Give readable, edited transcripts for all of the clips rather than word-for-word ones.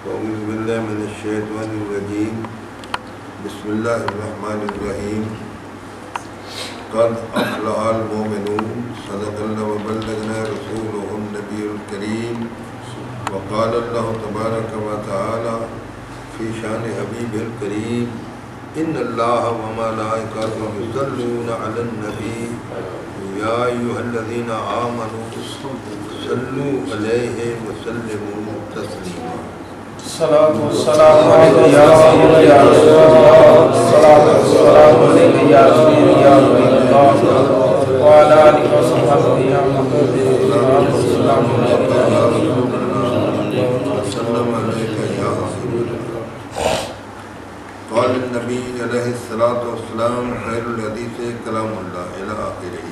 أعوذ بالله من الشيطان الرجيم بسم الله الرحمن الرحيم قد أفلح المؤمنون صدق الله وبلغنا رسوله النبي الكريم وقال الله تبارك وتعالى في شان حبيبه الكريم إن الله وملائكته يصلون على النبي يا أيها الذين آمنوا صلوا عليه وسلموا تسليما الصلاة والسلام عليك يا سيدي يا رسول الله الصلاة والسلام عليك يا سيدي يا رسول الله وعلى آله وصحبه يا محمود السلام عليك يا رسول الله وسلم عليك يا حبيب الله قال النبي عليه الصلاة والسلام خير الحديث كلام الله إلى آخره.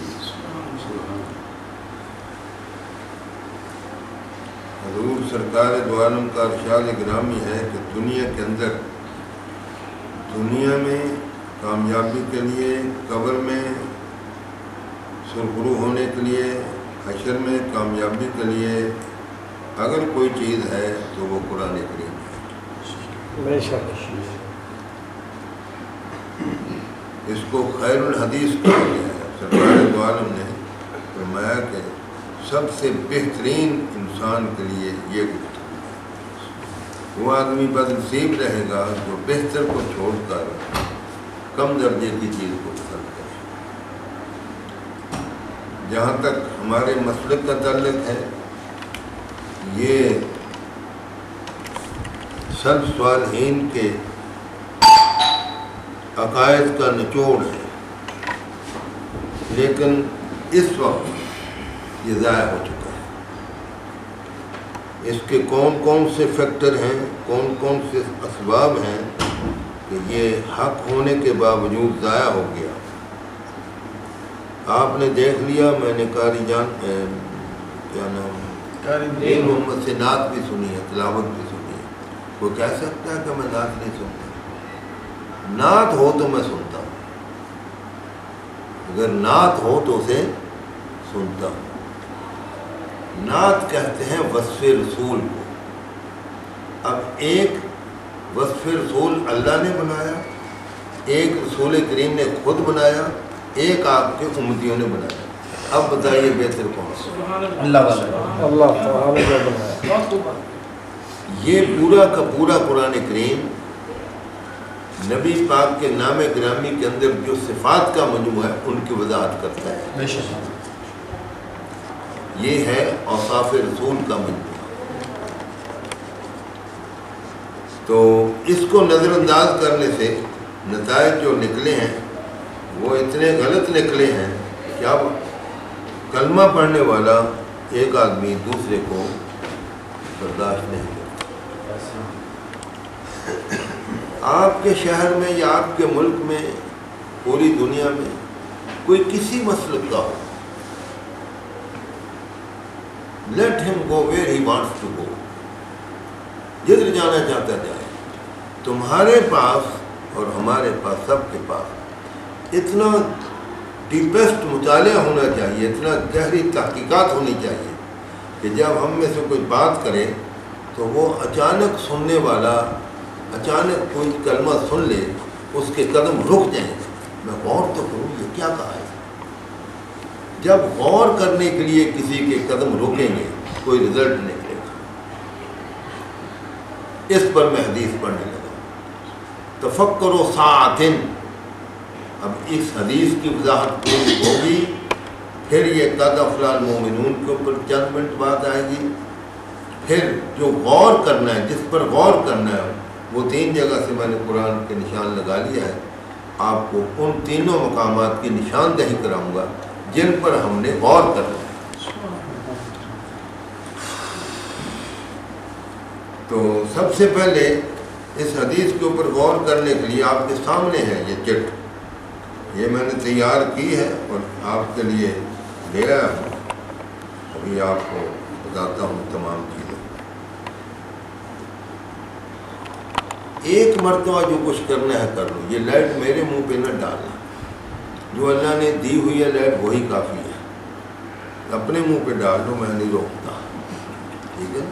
حضور سرکار دو عالم کا ارشاد گرامی ہے کہ دنیا کے اندر دنیا میں کامیابی کے لیے، قبر میں سرخرو ہونے کے لیے، حشر میں کامیابی کے لیے اگر کوئی چیز ہے تو وہ قرآن کریم ہے. اس کو خیر الحدیث کہا گیا ہے. سرکار دو عالم نے فرمایا کہ سب سے بہترین انسان کے لیے یہ گفتگو ہے. وہ آدمی بدنصیب رہے گا جو بہتر کو چھوڑ کر کم درجے کی چیز کو پسند کرے. جہاں تک ہمارے مسلک کا تعلق ہے، یہ سلف صالحین کے عقائد کا نچوڑ ہے، لیکن اس وقت یہ ضائع ہو چکا ہے. اس کے کون کون سے فیکٹر ہیں، کون کون سے اسباب ہیں کہ یہ حق ہونے کے باوجود ضائع ہو گیا. آپ نے دیکھ لیا، میں نے قاری جان کیا نام محمد سے نعت بھی سنی ہے، تلاوت بھی سنی ہے. کوئی کہہ سکتا ہے کہ میں نعت نہیں سنتا؟ نعت ہو تو میں سنتا ہوں، اگر نعت ہو تو اسے سنتا ہوں. نعت کہتے ہیں وصف رسول کو. اب ایک وصف رسول اللہ نے بنایا، ایک رسول کریم نے خود بنایا، ایک آپ کے امتیوں نے بنایا. اب بتائیے بہتر کون سا؟ اللہ تعالی نے بنایا. یہ پورا کا پورا قرآن کریم نبی پاک کے نام گرامی کے اندر جو صفات کا مجموعہ ہے ان کی وضاحت کرتا ہے. یہ ہے اوصاف رسول کا مجموعہ. تو اس کو نظر انداز کرنے سے نتائج جو نکلے ہیں وہ اتنے غلط نکلے ہیں کہ اب کلمہ پڑھنے والا ایک آدمی دوسرے کو برداشت نہیں کرتا. آپ کے شہر میں یا آپ کے ملک میں، پوری دنیا میں کوئی کسی مسلک کا ہو، let him go where he wants to go. جدھر جانا چاہتا جائے. تمہارے پاس اور ہمارے پاس، سب کے پاس اتنا ڈیپسٹ مطالعہ ہونا چاہیے، اتنا گہری تحقیقات ہونی چاہیے کہ جب ہم میں سے کوئی بات کرے تو وہ اچانک سننے والا اچانک کوئی کلمہ سن لے، اس کے قدم رک جائیں. میں غور تو کروں یہ کیا کہا ہے. جب غور کرنے کے لیے کسی کے قدم روکیں گے کوئی رزلٹ نکلے گا. اس پر میں حدیث پڑھنے لگا. تفکروا ساعتن. اب اس حدیث کی وضاحت پوری ہوگی، پھر یہ قد افلح المؤمنون کے اوپر چند منٹ بعد آئے گی. پھر جو غور کرنا ہے، جس پر غور کرنا ہے، وہ 3 جگہ سے میں نے قرآن کے نشان لگا لیا ہے. آپ کو ان تینوں مقامات کی نشاندہی کراؤں گا جن پر ہم نے غور کرنا ہے. تو سب سے پہلے اس حدیث کے اوپر غور کرنے کے لیے آپ کے سامنے ہے یہ چٹ. یہ میں نے تیار کی ہے اور آپ کے لیے لے آیا ہوں. ابھی آپ کو بتاتا ہوں تمام چیزیں. ایک مرتبہ جو کچھ کرنا ہے کر لو. یہ لائٹ میرے منہ پہ نہ ڈالنا. جو اللہ نے دی ہوئی ہے لائٹ وہی کافی ہے. اپنے منہ پہ ڈال دو، میں نہیں روکتا. ٹھیک ہے.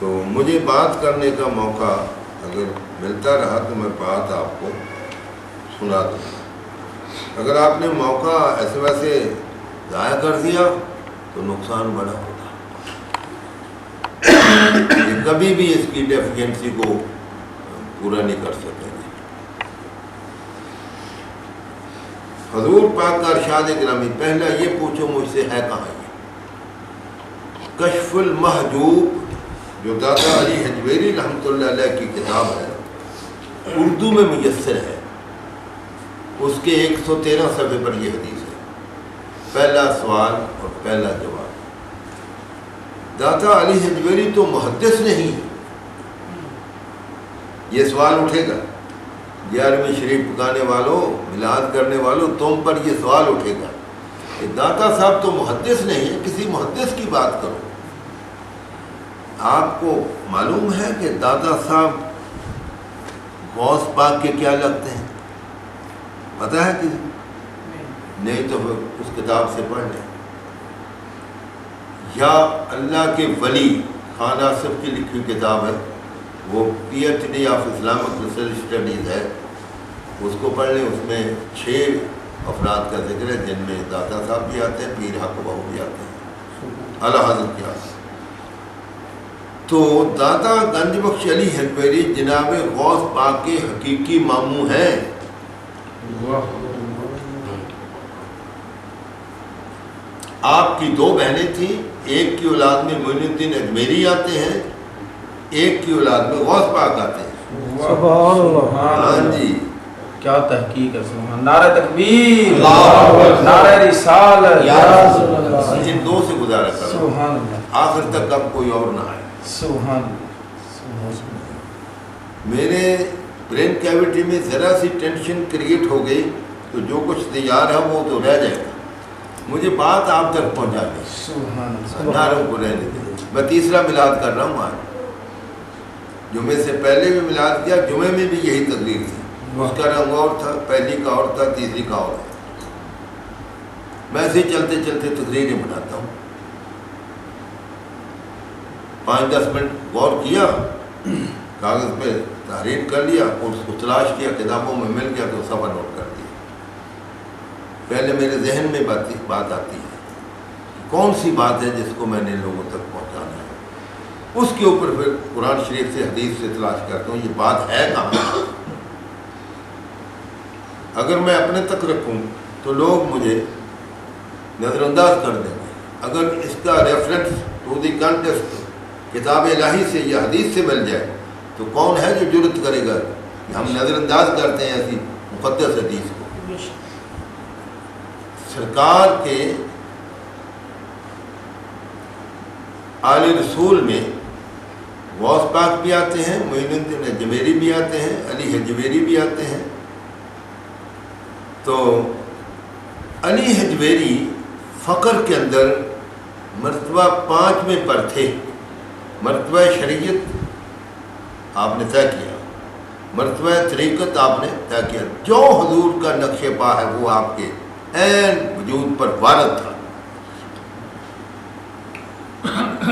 تو تو مجھے بات کرنے کا موقع اگر ملتا رہا تو میں بات آپ کو سنا دوں. اگر آپ نے موقع ایسے ویسے ضائع کر دیا تو نقصان بڑا ہوگا. یہ کبھی بھی اس کی ڈیفیشنسی کو پورا نہیں کر سکیں گے. حضور پاک کا ارشاد گرامی، پہلا یہ پوچھو مجھ سے ہے کہاں یہ کشف المحجوب جو دادا علی حجویری رحمۃ اللہ علیہ کی کتاب ہے، اردو میں میسر ہے. اس کے 113 صفحے پر یہ حدیث ہے. پہلا سوال اور پہلا جواب. دادا علی حجویری تو محدث نہیں. یہ سوال اٹھے گا 11ویں شریف پکانے والوں، میلاد کرنے والوں، تم پر یہ سوال اٹھے گا کہ داتا صاحب تو محدث نہیں ہے، کسی محدث کی بات کرو. آپ کو معلوم ہے کہ داتا صاحب غوث پاک کے کیا لگتے ہیں؟ پتہ ہے کسی؟ نہیں تو پھر اس کتاب سے پڑھ لیں. یا اللہ کے ولی خان آصف کی لکھی کتاب ہے، وہ PhD of Islamic research studies ہے، اس کو پڑھ لیں. اس میں 6 افراد کا ذکر ہے جن میں داتا صاحب بھی آتے ہیں، پیر حق بہو بھی آتے ہیں، اعلیٰ حضرت کے آتے ہیں. تو دادا گنج بخش علی حجویری جناب غوث پاک کے حقیقی ماموں ہیں. آپ کی 2 بہنیں تھیں، ایک کی اولاد میں معین الدین اجمیری آتے ہیں، ایک کی اولاد میں غوث پاک آتے ہیں. سبحان اللہ. ہاں جی، کیا تحقیق ہے. سبحان. نعرہ تکبیر، نعرہ رسالت. ان 2 سے گزارا کرو، سبحان اللہ. آخر تک اب کوئی اور نہ آئے. سبحان. میرے برین کیویٹی میں ذرا سی ٹینشن کریٹ ہو گئی تو جو کچھ تیار ہے وہ تو رہ جائے گا. مجھے بات آپ تک پہنچا دیں، سبحان. نعروں کو رہنے دیں. میں تیسرا میلاد کر رہا ہوں آج. جمعے سے پہلے بھی میلاد کیا، جمعے میں بھی یہی تقریر تھی. اس کا رنگ اور تھا، پہلی کا اور تھا، تیسری کا اور تھا. میں ایسے ہی چلتے چلتے تقریریں بناتا ہوں. 5-10 منٹ غور کیا، کاغذ پہ تحریر کر لیا اور اس کو تلاش کیا، کتابوں میں مل گیا تو صفحہ نوٹ کر دیا. پہلے میرے ذہن میں بات آتی ہے کون سی بات ہے جس کو میں نے لوگوں تک پہنچانا ہے. اس کے اوپر پھر قرآن شریف سے، حدیث سے تلاش کرتا ہوں یہ بات ہے کہاں. اگر میں اپنے تک رکھوں تو لوگ مجھے نظر انداز کر دیں گے. اگر اس کا ریفرنس ٹو دی کانٹیکسٹ کتاب الہی سے یا حدیث سے مل جائے تو کون ہے جو جرت کرے گا کہ ہم نظر انداز کرتے ہیں ایسی مقدس حدیث کو. سرکار کے آل رسول میں غوث پاک بھی آتے ہیں، معین الدین اجمیری بھی آتے ہیں، علی حجویری بھی آتے ہیں. تو علی حجویری فقر کے اندر مرتبہ 5 میں پر تھے. مرتبہ شریعت آپ نے طے کیا، مرتبہ طریقت آپ نے طے کیا. جو حضور کا نقش پا ہے وہ آپ کے عین وجود پر وارد تھا.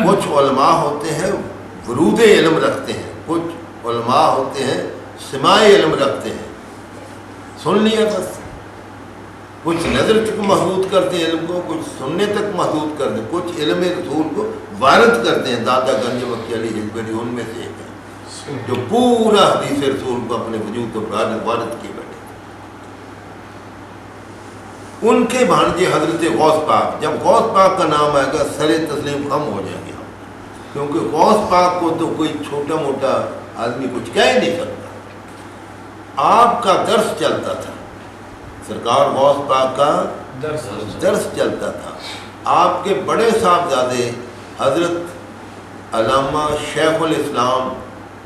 کچھ علماء ہوتے ہیں ورود علم رکھتے ہیں، کچھ علماء ہوتے ہیں سماع علم رکھتے ہیں، سن لیا بس. کچھ نظر تک محدود کرتے ہیں علم کو، کچھ سننے تک محدود کرتے ہیں، کچھ علم رسول کو وارد کرتے ہیں. دادا گنج بخش علی حجویری ان میں سے ایک ہے جو پورا حدیث رسول کو اپنے وجود پر وارد کیے بیٹھے. ان کے بھانجے حضرت غوث پاک، جب غوث پاک کا نام آئے گا سر تسلیم خم ہو جائیں گے ہم، کیونکہ غوث پاک کو تو کوئی چھوٹا موٹا آدمی کچھ کہہ نہیں سکتا. آپ کا درس چلتا تھا، سرکار غوث پاک کا درس چلتا تھا. آپ کے بڑے صاحبزادے حضرت علامہ شیخ الاسلام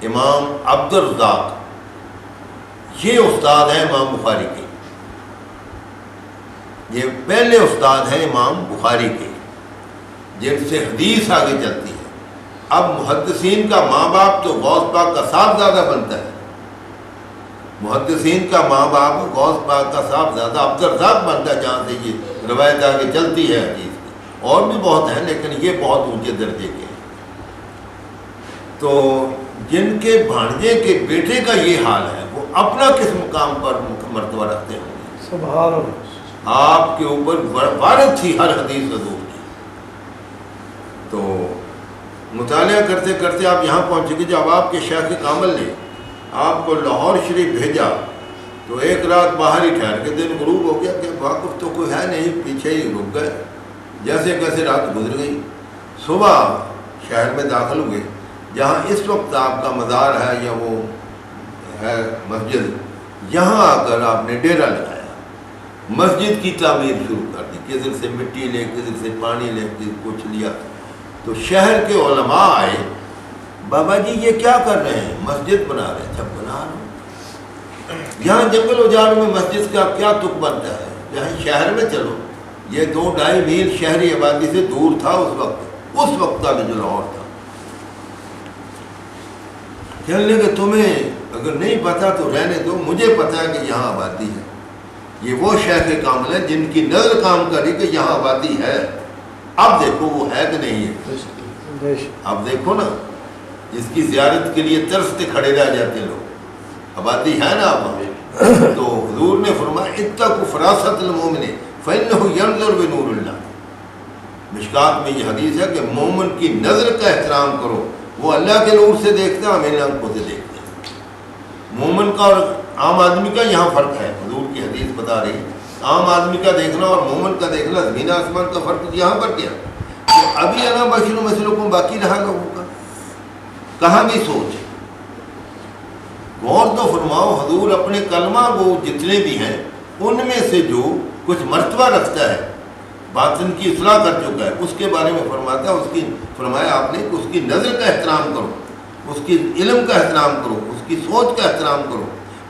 امام عبد الرزاق، یہ استاد ہیں امام بخاری کے. یہ پہلے استاد ہیں امام بخاری کے جن سے حدیث آگے چلتی ہے. اب محدثین کا ماں باپ تو غوث پاک کا صاحبزادہ بنتا ہے. محدثین کا ماں باپ غوث پاک کا صاحبزادہ عبد الرزاق بنتا ہے، جہاں سے یہ روایت آگے چلتی ہے حدیث کی. اور بھی بہت ہیں لیکن یہ بہت اونچے درجے کے ہیں. تو جن کے بھانجے کے بیٹے کا یہ حال ہے وہ اپنا کس مقام پر مرتبہ رکھتے ہوں گے؟ سبحان اللہ۔ آپ کے اوپر وارد تھی ہر حدیث حضور کی۔ تو مطالعہ کرتے کرتے آپ یہاں پہنچے گے جب آپ کے شیخ کامل نے آپ کو لاہور شریف بھیجا تو ایک رات باہر ہی ٹھہر کے دن غروب ہو گیا کہ واقف تو کوئی ہے نہیں، پیچھے ہی رک گئے، جیسے کیسے رات گزر گئی۔ صبح شہر میں داخل ہوئے جہاں اس وقت آپ کا مزار ہے یا وہ ہے مسجد، یہاں آ کر آپ نے ڈیرا لگایا، مسجد کی تعمیر شروع کر دی، کدھر سے مٹی لے کدھر سے پانی لے کدھر کچھ لیا۔ تو شہر کے علماء آئے، بابا جی یہ کیا کر رہے ہیں؟ مسجد بنا رہے ہیں۔ جب بنا رہے یہاں جنگل اجاڑ میں مسجد کا کیا تک بنتا ہے؟ یہاں شہر میں چلو، یہ 2-2.5 میل شہری آبادی سے دور تھا اس وقت کا جو لاہور تھا۔ کہنے لگے تمہیں اگر نہیں پتا تو رہنے دو، مجھے پتا ہے کہ یہاں آبادی ہے۔ یہ وہ شیخ کامل ہے جن کی نظر کام کری کہ یہاں آبادی ہے۔ اب دیکھو وہ ہے کہ نہیں ہے، اب دیکھو نا، اس کی زیارت کے لیے ترستے کھڑے رہ جاتے لوگ، آبادی ہے نا اب۔ تو حضور نے فرمایا اتقوا فراست المومن فإنہ ینظر بنور اللہ۔ مشکات میں یہ حدیث ہے کہ مومن کی نظر کا احترام کرو، وہ اللہ کے نور سے دیکھتا ہے، ہمیں آنکھوں سے دیکھتے ہیں۔ مومن کا اور عام آدمی کا یہاں فرق ہے، حضور کی حدیث بتا رہی ہے عام آدمی کا دیکھنا اور مومن کا دیکھنا زمین آسمان کا فرق یہاں پر کیا؟ ابھی انا بشر مثلکم باقی رہا لوگوں کا، کہاں بھی سوچ۔ غور تو فرماؤ، حضور اپنے کلمہ وہ جتنے بھی ہیں ان میں سے جو کچھ مرتبہ رکھتا ہے، باطن کی اصلاح کر چکا ہے، اس کے بارے میں فرماتا ہے، اس کی فرمایا آپ نے کہ اس کی نظر کا احترام کرو، اس کی علم کا احترام کرو، اس کی سوچ کا احترام کرو،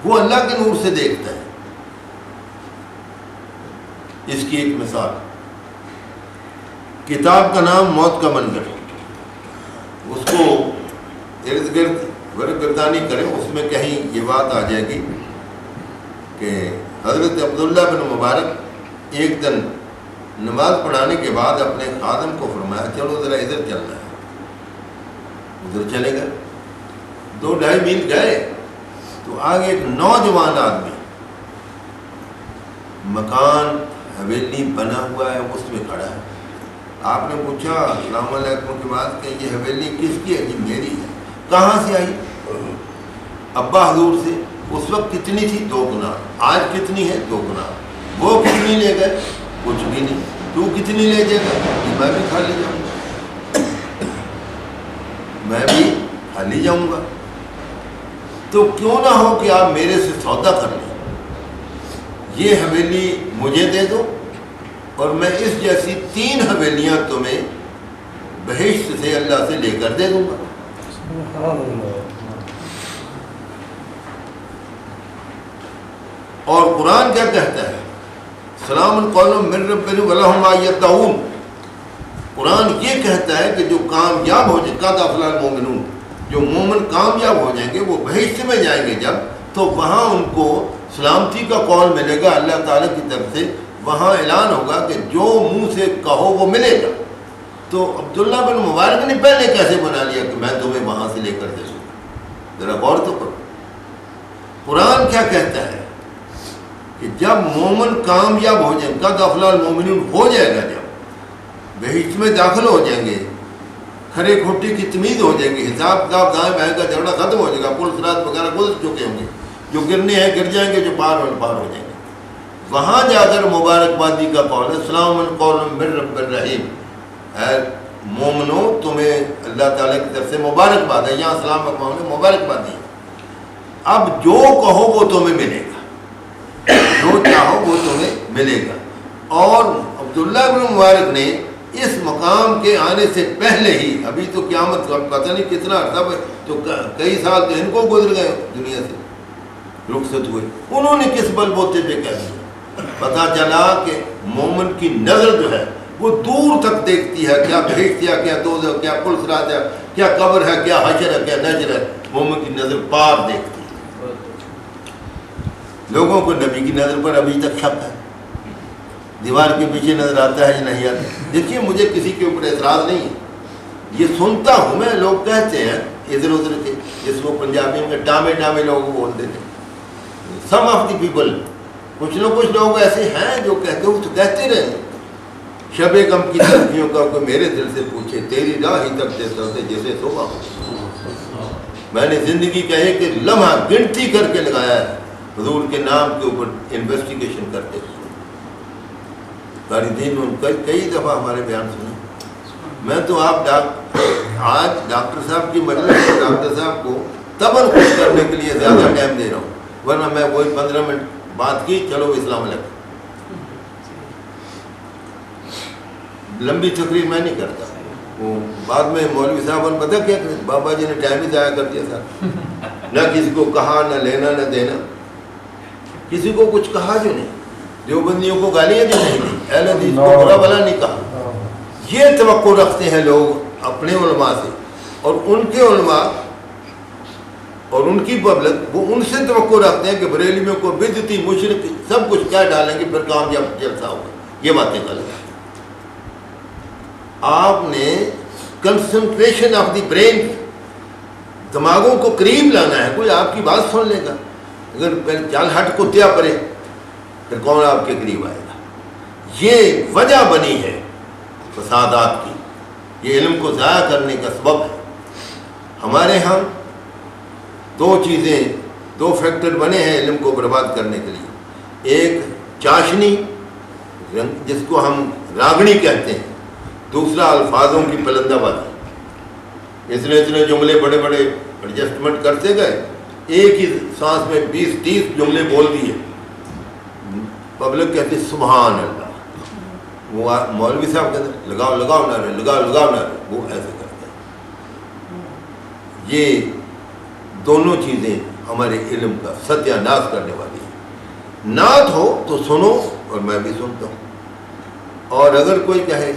وہ اللہ کے نور سے دیکھتا ہے۔ اس کی ایک مثال، کتاب کا نام موت کا منظر، اس کو ارد گرد گردانی کریں، اس میں کہیں یہ بات آ جائے گی کہ حضرت عبداللہ بن مبارک ایک دن نماز پڑھانے کے بعد اپنے خادم کو فرمایا چلو ذرا ادھر چلنا ہے، ادھر چلے گئے، 2-2.5 میل گئے تو آگے ایک نوجوان آدمی، مکان حویلی بنا ہوا ہے اس میں کھڑا ہے۔ آپ نے پوچھا السلام علیکم کے بعد کہ یہ حویلی کس کی ہے؟ جی میری ہے۔ کہاں سے آئی؟ ابا حضور سے۔ اس وقت کتنی تھی؟ 2 کنال۔ آج کتنی ہے؟ 2 کنال۔ وہ کتنی لے گئے؟ کچھ بھی نہیں۔ تو کتنی لے جائے گا؟ میں بھی کھا لے جاؤں گا، میں بھی کھا لے جاؤں گا۔ تو کیوں نہ ہو کہ آپ میرے سے سودا کر لیں، یہ حویلی مجھے دے دو اور میں اس جیسی 3 حویلیاں تمہیں بہشت سے اللہ سے لے کر دے دوں گا۔ اور قرآن کیا کہتا ہے؟ سلام القول من رب ولہم ما یتقون۔ قرآن یہ کہتا ہے کہ جو کامیاب ہو جائے، قد افلح المؤمنون، جو مومن کامیاب ہو جائیں گے وہ بہشت میں جائیں گے جب، تو وہاں ان کو سلامتی کا قول ملے گا اللہ تعالیٰ کی طرف سے، وہاں اعلان ہوگا کہ جو منہ سے کہو وہ ملے گا۔ تو عبداللہ بن مبارک نے پہلے کیسے بنا لیا کہ میں تمہیں وہاں سے لے کر دے دوں؟ ذرا غور تو کرو، قرآن کیا کہتا ہے کہ جب مومن کامیاب ہو جائیں، قد افلح المؤمنون ہو جائے گا، جب بہشت میں داخل ہو جائیں گے، کھرے کھوٹی کی تمیز ہو جائے گی، حساب کتاب دائیں بائیں کا جھگڑا ختم ہو جائے گا، پل صراط وغیرہ گزر چکے ہوں گے، جو گرنے ہیں گر جائیں گے، جو پار ہو جائیں گے۔ وہاں جا کر مبارکبادی کا قول ہے سلام قول من رب الرحیم، اے مومنو تمہیں اللہ تعالیٰ کی طرف سے مبارکباد ہے، یہاں سلام نے مبارکبادی ہے۔ اب جو کہو وہ تمہیں ملے گا، جو چاہو وہ تمہیں ملے گا۔ اور عبداللہ بن مبارک نے اس مقام کے آنے سے پہلے ہی، ابھی تو قیامت پتہ نہیں کتنا عرصہ، تو کئی سال تو ان کو گزر گئے دنیا سے، رخصت ہوئے، انہوں نے کس بل بوتے پہ کہہ دیا؟ پتہ چلا کہ مومن کی نظر جو ہے وہ دور تک دیکھتی ہے، کیا بہشت ہے، کیا دوزخ، کیا پل صراط ہے، کیا قبر ہے، کیا حشر ہے، کیا نجر ہے۔ مومن کی نظر پار دیکھتی ہے۔ لوگوں کو نبی کی نظر پر ابھی تک شک ہے، دیوار کے پیچھے نظر آتا ہے یا نہیں آتا؟ دیکھیے مجھے کسی کے اوپر اعتراض نہیں ہے، یہ سنتا ہوں میں، لوگ کہتے ہیں ادھر ادھر کے، جس کو پنجابی میں ڈامے ڈامے لوگ بولتے تھے. سم آف دی پیپل، کچھ نہ کچھ لوگ ایسے ہیں جو کہتے ہو تو کہتے رہے. شب غم کی تلخیوں کا کوئی میرے دل سے پوچھے، تیری راہ ہی تک سے چلتے جیسے صبح ہو. میں نے زندگی کا ایک لمحہ گنتی کر کے لگایا ہے حضور کے نام کے اوپر انویسٹیگیشن کرتے ہوئے. قاری دین میں کئی دفعہ ہمارے بیان سنے. میں تو آپ آج ڈاکٹر صاحب کی مجلس میں ڈاکٹر صاحب کو تبر خوش کرنے کے لیے زیادہ ٹائم دے رہا ہوں، ورنہ میں وہی 15 منٹ بات کی، چلو اسلام علیکم. لمبی تقریر میں نہیں کرتا. وہ بعد میں مولوی صاحب نے پتہ کیا کہ بابا جی نے ٹائم ہی ضائع کر دیا تھا. نہ کسی کو کہا، نہ لینا نہ دینا، کسی کو کچھ کہا جو نہیں، دیوبندیوں کو گالیاں جو نہیں دی، اہل حدیث کو برا بھلا نہیں کہا. یہ توقع رکھتے ہیں لوگ اپنے علماء سے، اور ان کے علماء اور ان کی پبلک وہ ان سے توقع رکھتے ہیں کہ بریلی میں کوئی بدعتی مشرک سب کچھ کہہ ڈالیں گے پھر کامیاب جلسہ ہوگا. یہ باتیں غلط ہیں. آپ نے کنسنٹریشن آف دی برین، دماغوں کو قریب لانا ہے. کوئی آپ کی بات سن لے گا، اگر چال ہٹ کتیا پڑے پھر کون آپ کے قریب آئے گا. یہ وجہ بنی ہے فسادات کی، یہ علم کو ضائع کرنے کا سبب ہے. ہمارے ہاں دو فیکٹر بنے ہیں علم کو برباد کرنے کے لیے. ایک چاشنی جس کو ہم راگنی کہتے ہیں، دوسرا الفاظوں کی پلندہ بازی. اتنے جملے بڑے بڑے ایڈجسٹمنٹ کرتے گئے، ایک ہی سانس میں 20-30 جملے بول دیے. پبلک کہتے سبحان اللہ. وہ مولوی صاحب کہتے ہیں لگاؤ لگاؤ نہ رہے، لگاؤ لگاؤ نہ رہے. وہ ایسے کرتے ہیں. یہ دونوں چیزیں ہمارے علم کا ستیہ ناش کرنے والی ہیں. نعت ہو تو سنو، اور میں بھی سنتا ہوں. اور اگر کوئی کہے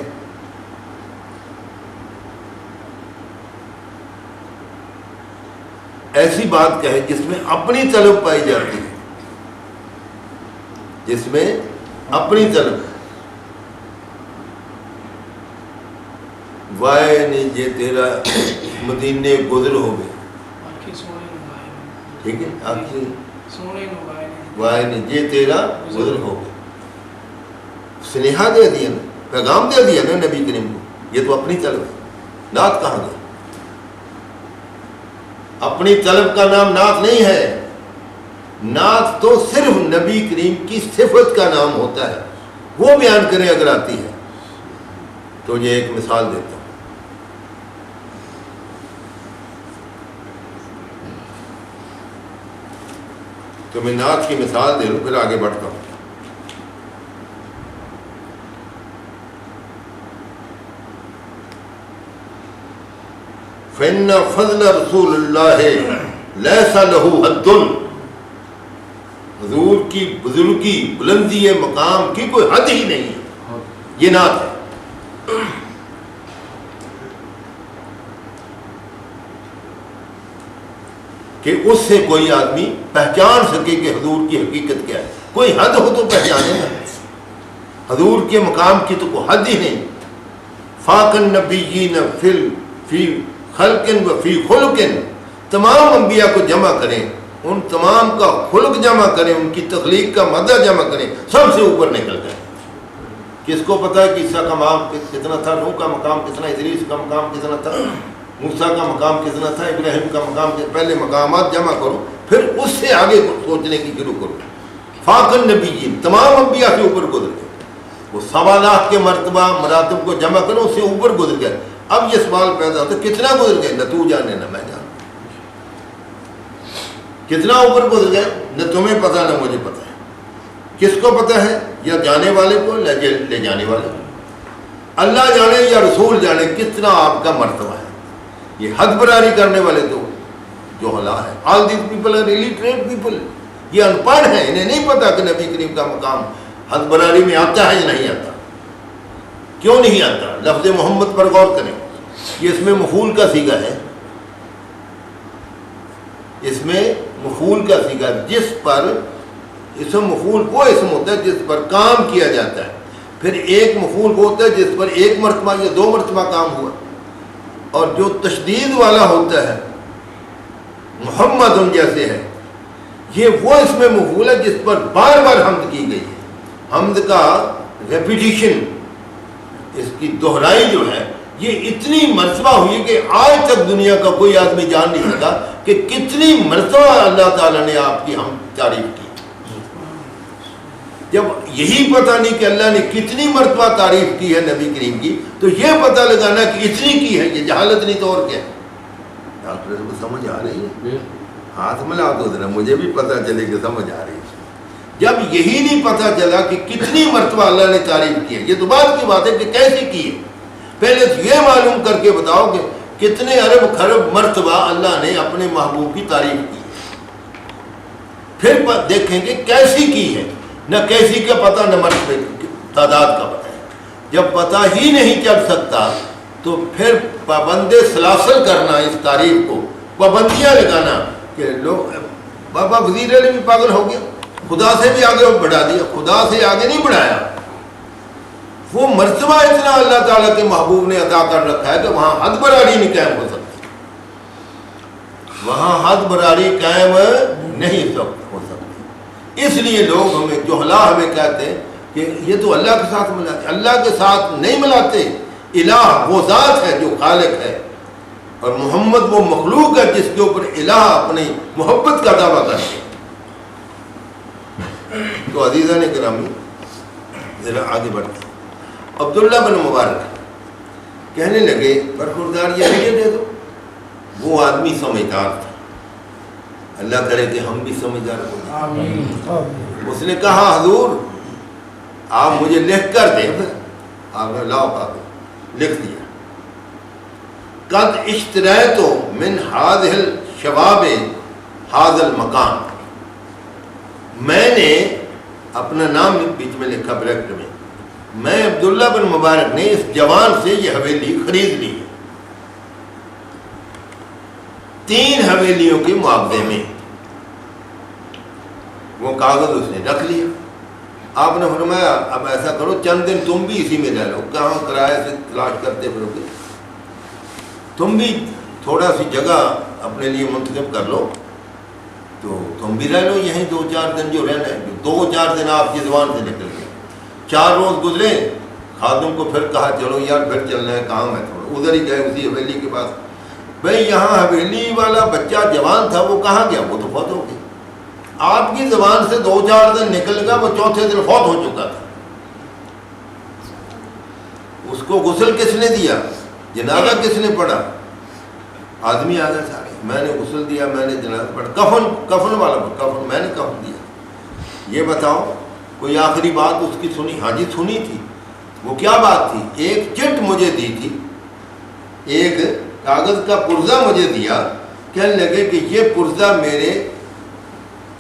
ایسی بات کہے جس میں اپنی طلب پائی جاتی ہے، جس میں اپنی طلب، وائے نے جے تیرا مدینے گزر ہو گئے، ٹھیک ہے، آپ کی وائے نے جے تیرا گزر ہو گئے. سنیہا دے دیا نا، پیغام دے دیا نا نبی کریم کو. یہ تو اپنی طلب ہے. نعت کہاں گئی؟ اپنی طلب کا نام نعت نہیں ہے. نعت تو صرف نبی کریم کی صفت کا نام ہوتا ہے، وہ بیان کریں اگر آتی ہے. تو یہ ایک مثال دیتا ہوں. تو میں نعت کی مثال دے لوں پھر آگے بڑھتا ہوں. فإن فضل رسول اللہ لیس لہ حد. حضور کی بزرگی، بلندی مقام کی کوئی حد ہی نہیں ہے. یہ نعت ہے. کہ اس سے کوئی آدمی پہچان سکے کہ حضور کی حقیقت کیا ہے. کوئی حد ہو تو پہچانے نا. حضور کے مقام کی تو کوئی حد ہی نہیں. فاق النبیین فی خلق و فی خلق. تمام انبیاء کو جمع کریں، ان تمام کا خلق جمع کریں، ان کی تخلیق کا مدہ جمع کریں، سب سے اوپر نکل گئے. کس کو پتا ہے کہ عیسیٰ کا مقام کتنا تھا، نوح کا مقام کتنا، ادریس کا مقام کتنا تھا، موسیٰ کا مقام کتنا تھا، ابراہیم کا مقام کتنا. پہلے مقامات جمع کرو، پھر اس سے آگے سوچنے کی شروع کرو. فاق النبیین، تمام انبیاء سے اوپر گزر گئے. وہ 1.25 لاکھ کے مرتبہ مراتب کو جمع کرو، اس سے اوپر گزر گئے. اب یہ سوال پیدا ہوتا ہے کتنا گزر گئے؟ نہ تو جانے نہ میں جانے. کتنا اوپر گزر گئے نہ تمہیں پتا نہ مجھے پتا ہے. کس کو پتا ہے؟ یا جانے والے کو، لے جانے والے کو. اللہ جانے یا رسول جانے کتنا آپ کا مرتبہ ہے. یہ حد براری کرنے والے تو جو ہلا ہے. All these people are illiterate people. یہ ان پڑھ ہیں، انہیں نہیں پتا کہ نبی کریم کا مقام حد براری میں آتا ہے یا نہیں آتا. کیوں نہیں آتا؟ لفظ محمد پر غور کریں. یہ اس میں مفعول کا صیغہ ہے. اس میں مفعول کا صیغہ، جس پر اسم مفعول وہ اسم ہوتا ہے جس پر کام کیا جاتا ہے. پھر ایک مفعول وہ ہوتا ہے جس پر ایک مرتبہ یا 2 مرتبہ کام ہوا. اور جو تشدید والا ہوتا ہے محمد جیسے ہے، یہ وہ اس میں مفعول ہے جس پر بار بار حمد کی گئی ہے. حمد کا ریپیٹیشن، اس کی دہرائی جو ہے، یہ اتنی مرتبہ ہوئی کہ آج تک دنیا کا کوئی آدمی جان نہیں سکا کہ کتنی مرتبہ اللہ تعالیٰ نے آپ کی ہم تعریف کی. جب یہی پتہ نہیں کہ اللہ نے کتنی مرتبہ تعریف کی ہے نبی کریم کی، تو یہ پتہ لگانا کہ اتنی کی ہے، یہ جہالت نہیں تو اور کیا. ڈاکٹر کو سمجھ آ رہی ہے؟ ہاتھ ملا دو ذرا، مجھے بھی پتہ چلے کہ سمجھ آ رہی ہے. جب یہی نہیں پتہ چلا کہ کتنی مرتبہ اللہ نے تعریف کی ہے، یہ تو بات کی بات ہے کہ کیسی کی ہے. پہلے تو یہ معلوم کر کے بتاؤ کہ کتنے ارب خرب مرتبہ اللہ نے اپنے محبوب کی تعریف کی، پھر دیکھیں گے کیسی کی ہے. نہ کیسی کا پتہ، نہ مرتبے تعداد کا پتہ ہے. جب پتہ ہی نہیں چل سکتا تو پھر پابند سلاسل کرنا اس تعریف کو، پابندیاں لگانا کہ لوگ بابا وزیر علی بھی پاگل ہو گیا، خدا سے بھی آگے بڑھا دیا. خدا سے آگے نہیں بڑھایا، وہ مرتبہ اتنا اللہ تعالیٰ کے محبوب نے عطا کر رکھا ہے کہ وہاں حد براری نہیں قائم ہو سکتی، وہاں حد براری قائم نہیں ہو سکتی. اس لیے لوگ ہمیں جہلا ہمیں کہتے ہیں کہ یہ تو اللہ کے ساتھ ملاتے. اللہ کے ساتھ نہیں ملاتے. الہ وہ ذات ہے جو خالق ہے، اور محمد وہ مخلوق ہے جس کے اوپر الہ اپنی محبت کا دعویٰ کرتے ہیں. تو عزیزان گرامی ذرا آگے بڑھتے ہیں. عبداللہ بن مبارک کہنے لگے برخوردار یہ دے دو. وہ آدمی سمجھدار تھا، اللہ کرے کہ ہم بھی سمجھدار ہو جائیں. اس نے کہا حضور آپ مجھے لکھ کر دیں. آپ نے لاؤ کہا لکھ دیا. قد اشتریت من هذه الشباب هذا المکان. میں نے اپنا نام بیچ میں لکھا بریکٹ میں، میں عبداللہ بن مبارک نے اس جوان سے یہ حویلی خرید لی ہے 3 حویلیوں کے معاوضے میں. وہ کاغذ اس نے رکھ لیا. آپ نے فرمایا اب ایسا کرو چند دن تم بھی اسی میں رہ لو، کہاں کرائے سے تلاش کرتے پھرو گے، تم بھی تھوڑا سی جگہ اپنے لیے منتخب کر لو، تو تم بھی رہ لو یہیں 2-4 دن جو رہنا ہے. 2-4 دن آپ کی زبان سے نکل گئے. 4 روز گزرے، خادم کو پھر کہا چلو یار پھر چلنا ہے، کام ہے تھوڑا. ادھر ہی گئے اسی حویلی کے پاس. بھائی یہاں حویلی والا بچہ جوان تھا، وہ کہاں گیا؟ وہ تو فوت ہو گیا. آپ کی زبان سے 2-4 دن نکل گیا، وہ چوتھے دن فوت ہو چکا تھا. اس کو غسل کس نے دیا؟ جنازہ کس نے پڑھا؟ آدمی آ گئے سارے. میں نے غسل دیا، میں نے جنازہ پڑھا. کفن والا کفن میں نے کفن دیا. یہ بتاؤ کوئی آخری بات اس کی سنی؟ ہاں جی سنی تھی. وہ کیا بات تھی؟ ایک چٹ مجھے دی تھی، ایک کاغذ کا پرزہ مجھے دیا، کہنے لگے کہ یہ پرزہ میرے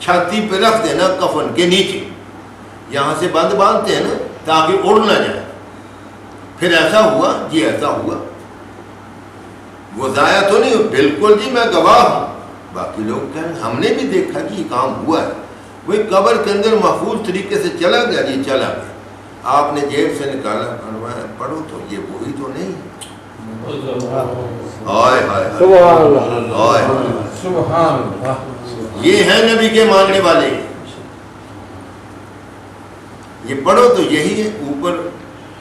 چھاتی پہ رکھ دینا کفن کے نیچے، یہاں سے بند باندھتے ہیں نا تاکہ اڑ نہ جائے. پھر ایسا ہوا جی، ایسا ہوا. وہ ضائع تو نہیں؟ بالکل جی میں گواہ ہوں. باقی لوگ کہیں ہم نے بھی دیکھا کہ یہ کام ہوا ہے. وہی قبر کے اندر محفوظ طریقے سے چلا گیا جی، چلا گیا. آپ نے جیب سے نکالا، فرمایا پڑھو تو یہ وہی تو نہیں. ہائے ہائے ہائے، سبحان اللہ. یہ ہے نبی کے ماننے والے. یہ پڑھو تو یہی ہے. اوپر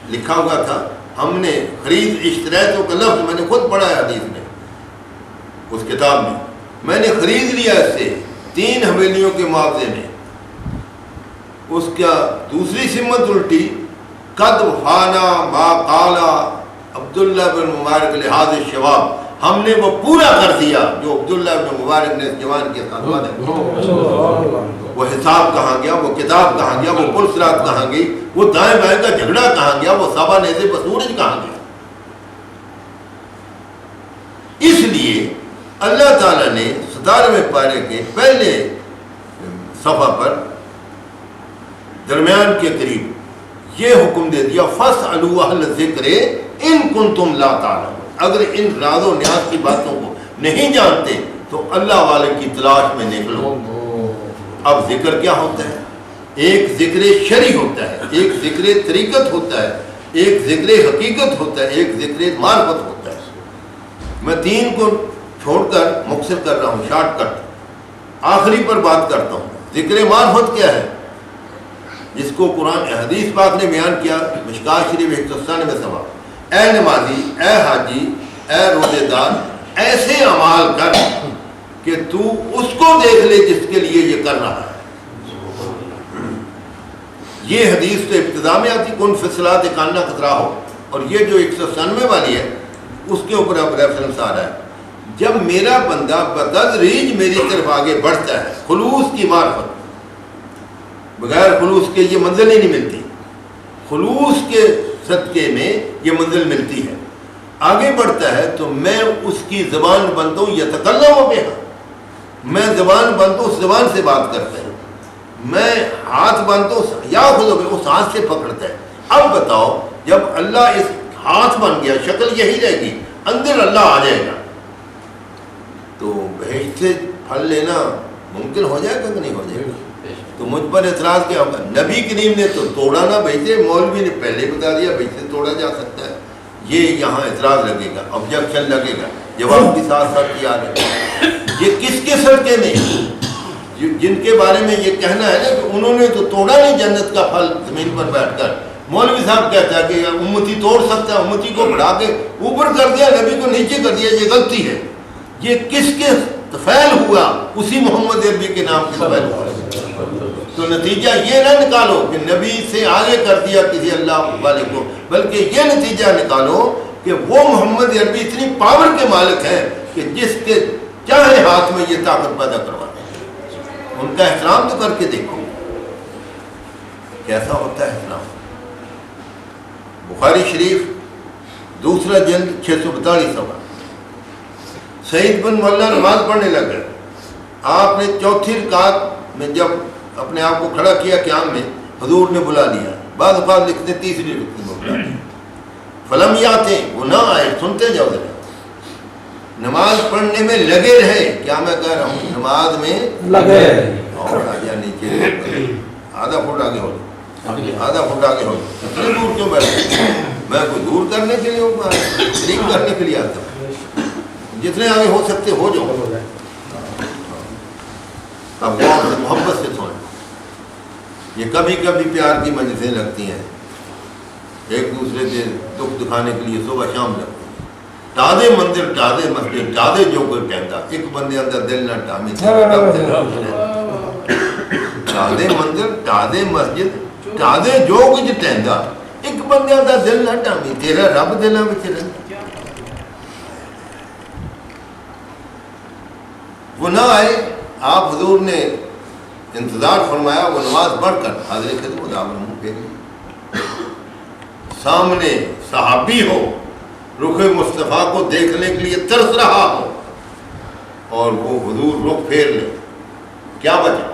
لکھا ہوا تھا ہم نے خرید اشتریتوں کا لفظ میں نے خود پڑھا ہے حدیث میں، اس کتاب میں نے خرید لیا اس سے 3 حویلیوں کے معاوضے میں. اس کا دوسری سمت الٹی، قد وفانا ما قالا عبداللہ بن مبارک لحاظ الشباب. ہم نے وہ پورا کر دیا جو عبداللہ بن مبارک نے اس جوان کے ساتھ وعدہ کیا. وہ حساب کہاں گیا، وہ کتاب کہاں گیا، وہ پلسرات کہاں گئی، وہ دائیں بائیں کا جھگڑا کہاں گیا، وہ صبا نیزے بسورج کہاں گیا. اس لیے اللہ تعالیٰ نے 17ویں پارے کے پہلے صفحہ پر درمیان کے قریب یہ حکم دے دیا فَاسْأَلُوا أَهْلَ الذِّكْرِ إِن كُنتُمْ لَا تَعْلَمُونَ. اگر ان راز و نیاز کی باتوں کو نہیں جانتے تو اللہ والے کی تلاش میں نکلو. اب ذکر کیا ہوتا ہے؟ ایک ذکر شرعی ہوتا ہے، ایک ذکر طریقت ہوتا ہے، ایک ذکر حقیقت ہوتا ہے، ایک ذکر معرفت ہوتا ہے. میں 3 کو چھوڑ کر مختصر کر رہا ہوں، شارٹ کٹ آخری پر بات کرتا ہوں۔ ذکر معرفت کیا ہے؟ جس کو قرآن حدیث پاک نے بیان کیا مشکات شریف 197 اے نمازی، اے حاجی، اے روزے دار، ایسے اعمال کر کہ تو اس کو دیکھ لے جس کے لیے یہ کر رہا ہے۔ یہ حدیث تو ابتدا میں آتی کن فی الصلاۃ کانہ خطرہ ہو، اور یہ جو 197 والی ہے اس کے اوپر اب ریفرنس آ رہا ہے۔ جب میرا بندہ بتدریج میری طرف آگے بڑھتا ہے، خلوص کی معرفت، بغیر خلوص کے یہ منزل ہی نہیں ملتی، خلوص کے صدقے میں یہ منزل ملتی ہے، آگے بڑھتا ہے تو میں اس کی زبان بندوں یتکلم بہا، میں زبان بندوں اس زبان سے بات کرتا ہے، میں ہاتھ بندوں یا خود اس ہاتھ سے پکڑتا ہے۔ اب بتاؤ جب اللہ اس ہاتھ بن گیا، شکل یہی رہے گی، اندر اللہ آ جائے گا، تو بھیج سے پھل لینا ممکن ہو جائے گا کہ نہیں ہو جائے گا؟ تو مجھ پر اعتراض کیا ہوگا؟ نبی کریم نے تو توڑا نہ بھیجے، مولوی نے پہلے بتا دیا بھائی سے توڑا جا سکتا ہے، یہ یہاں اعتراض لگے گا، آبجیکشن لگے گا، جواب کے ساتھ ساتھ کیا آ گیا۔ یہ کس کے صدقے میں؟ جن کے بارے میں یہ کہنا ہے نا کہ انہوں نے تو توڑا نہیں جنت کا پھل زمین پر بیٹھ کر، مولوی صاحب کہتا ہے کہ امتی توڑ سکتا ہے، امتی کو بڑھا کے اوپر کر دیا، نبی کو نیچے کر دیا، یہ غلطی ہے۔ یہ کس کے فعل ہوا؟ اسی محمد عربی کے نام کے فعل ہوا۔ تو نتیجہ یہ نہ نکالو کہ نبی سے آگے کر دیا کسی اللہ والے کو، بلکہ یہ نتیجہ نکالو کہ وہ محمد عربی اتنی پاور کے مالک ہیں کہ جس کے چاہے ہاتھ میں یہ طاقت پیدا کرواتے ہیں۔ ان کا احترام تو کر کے دیکھو کیسا ہوتا ہے احترام۔ بخاری شریف دوسرا جلد 642 صفحہ، سعید بن مولا نماز پڑھنے لگ گئے، آپ نے چوتھی رکعت میں جب اپنے آپ کو کھڑا کیا قیام میں، حضور نے بلا لیا، بعض اوقات لکھتے تیسری رکعت میں بلا لیا، فلم یاتے وہ نہ آئے، سنتے جاؤ ذرا، نماز پڑھنے میں لگے رہے، کیا میں کہہ رہا ہوں؟ نماز میں لگے رہے، اور آجا نیچے آدھا فٹ آگے ہو، آدھا فٹ آگے ہو، اتنے دور کیوں بیٹھے؟ میں کوئی دور کرنے کے لیے ہوں، شریک کرنے کے لیے آتا ہوں، جتنے آگے ہو سکتے ہو جاؤ۔ اب محبت سے سوئیں، یہ کبھی کبھی پیار کی مجلسیں لگتی ہیں، ایک دوسرے کے دکھ دکھانے کے لیے صبح شام لگتی ہیں، ٹادے مندر ٹادے مسجد ٹادے جو کوئی کہتا، ایک بندے اندر دل نہ ٹامی، ٹادے مندر ٹادے مسجد ٹادے جو کچھ ٹہندا، ایک بندے اندر دل نہ ٹامی، تیرا رب دلاں وچ رہندا۔ وہ نہ آئے، آپ حضور نے انتظار فرمایا، وہ نماز پڑھ کر حاضر خدمت آپ نے منہ پھیری، سامنے صحابی ہو، رخ مصطفیٰ کو دیکھنے کے لیے ترس رہا ہو، اور وہ حضور رخ پھیر لے، کیا بچا؟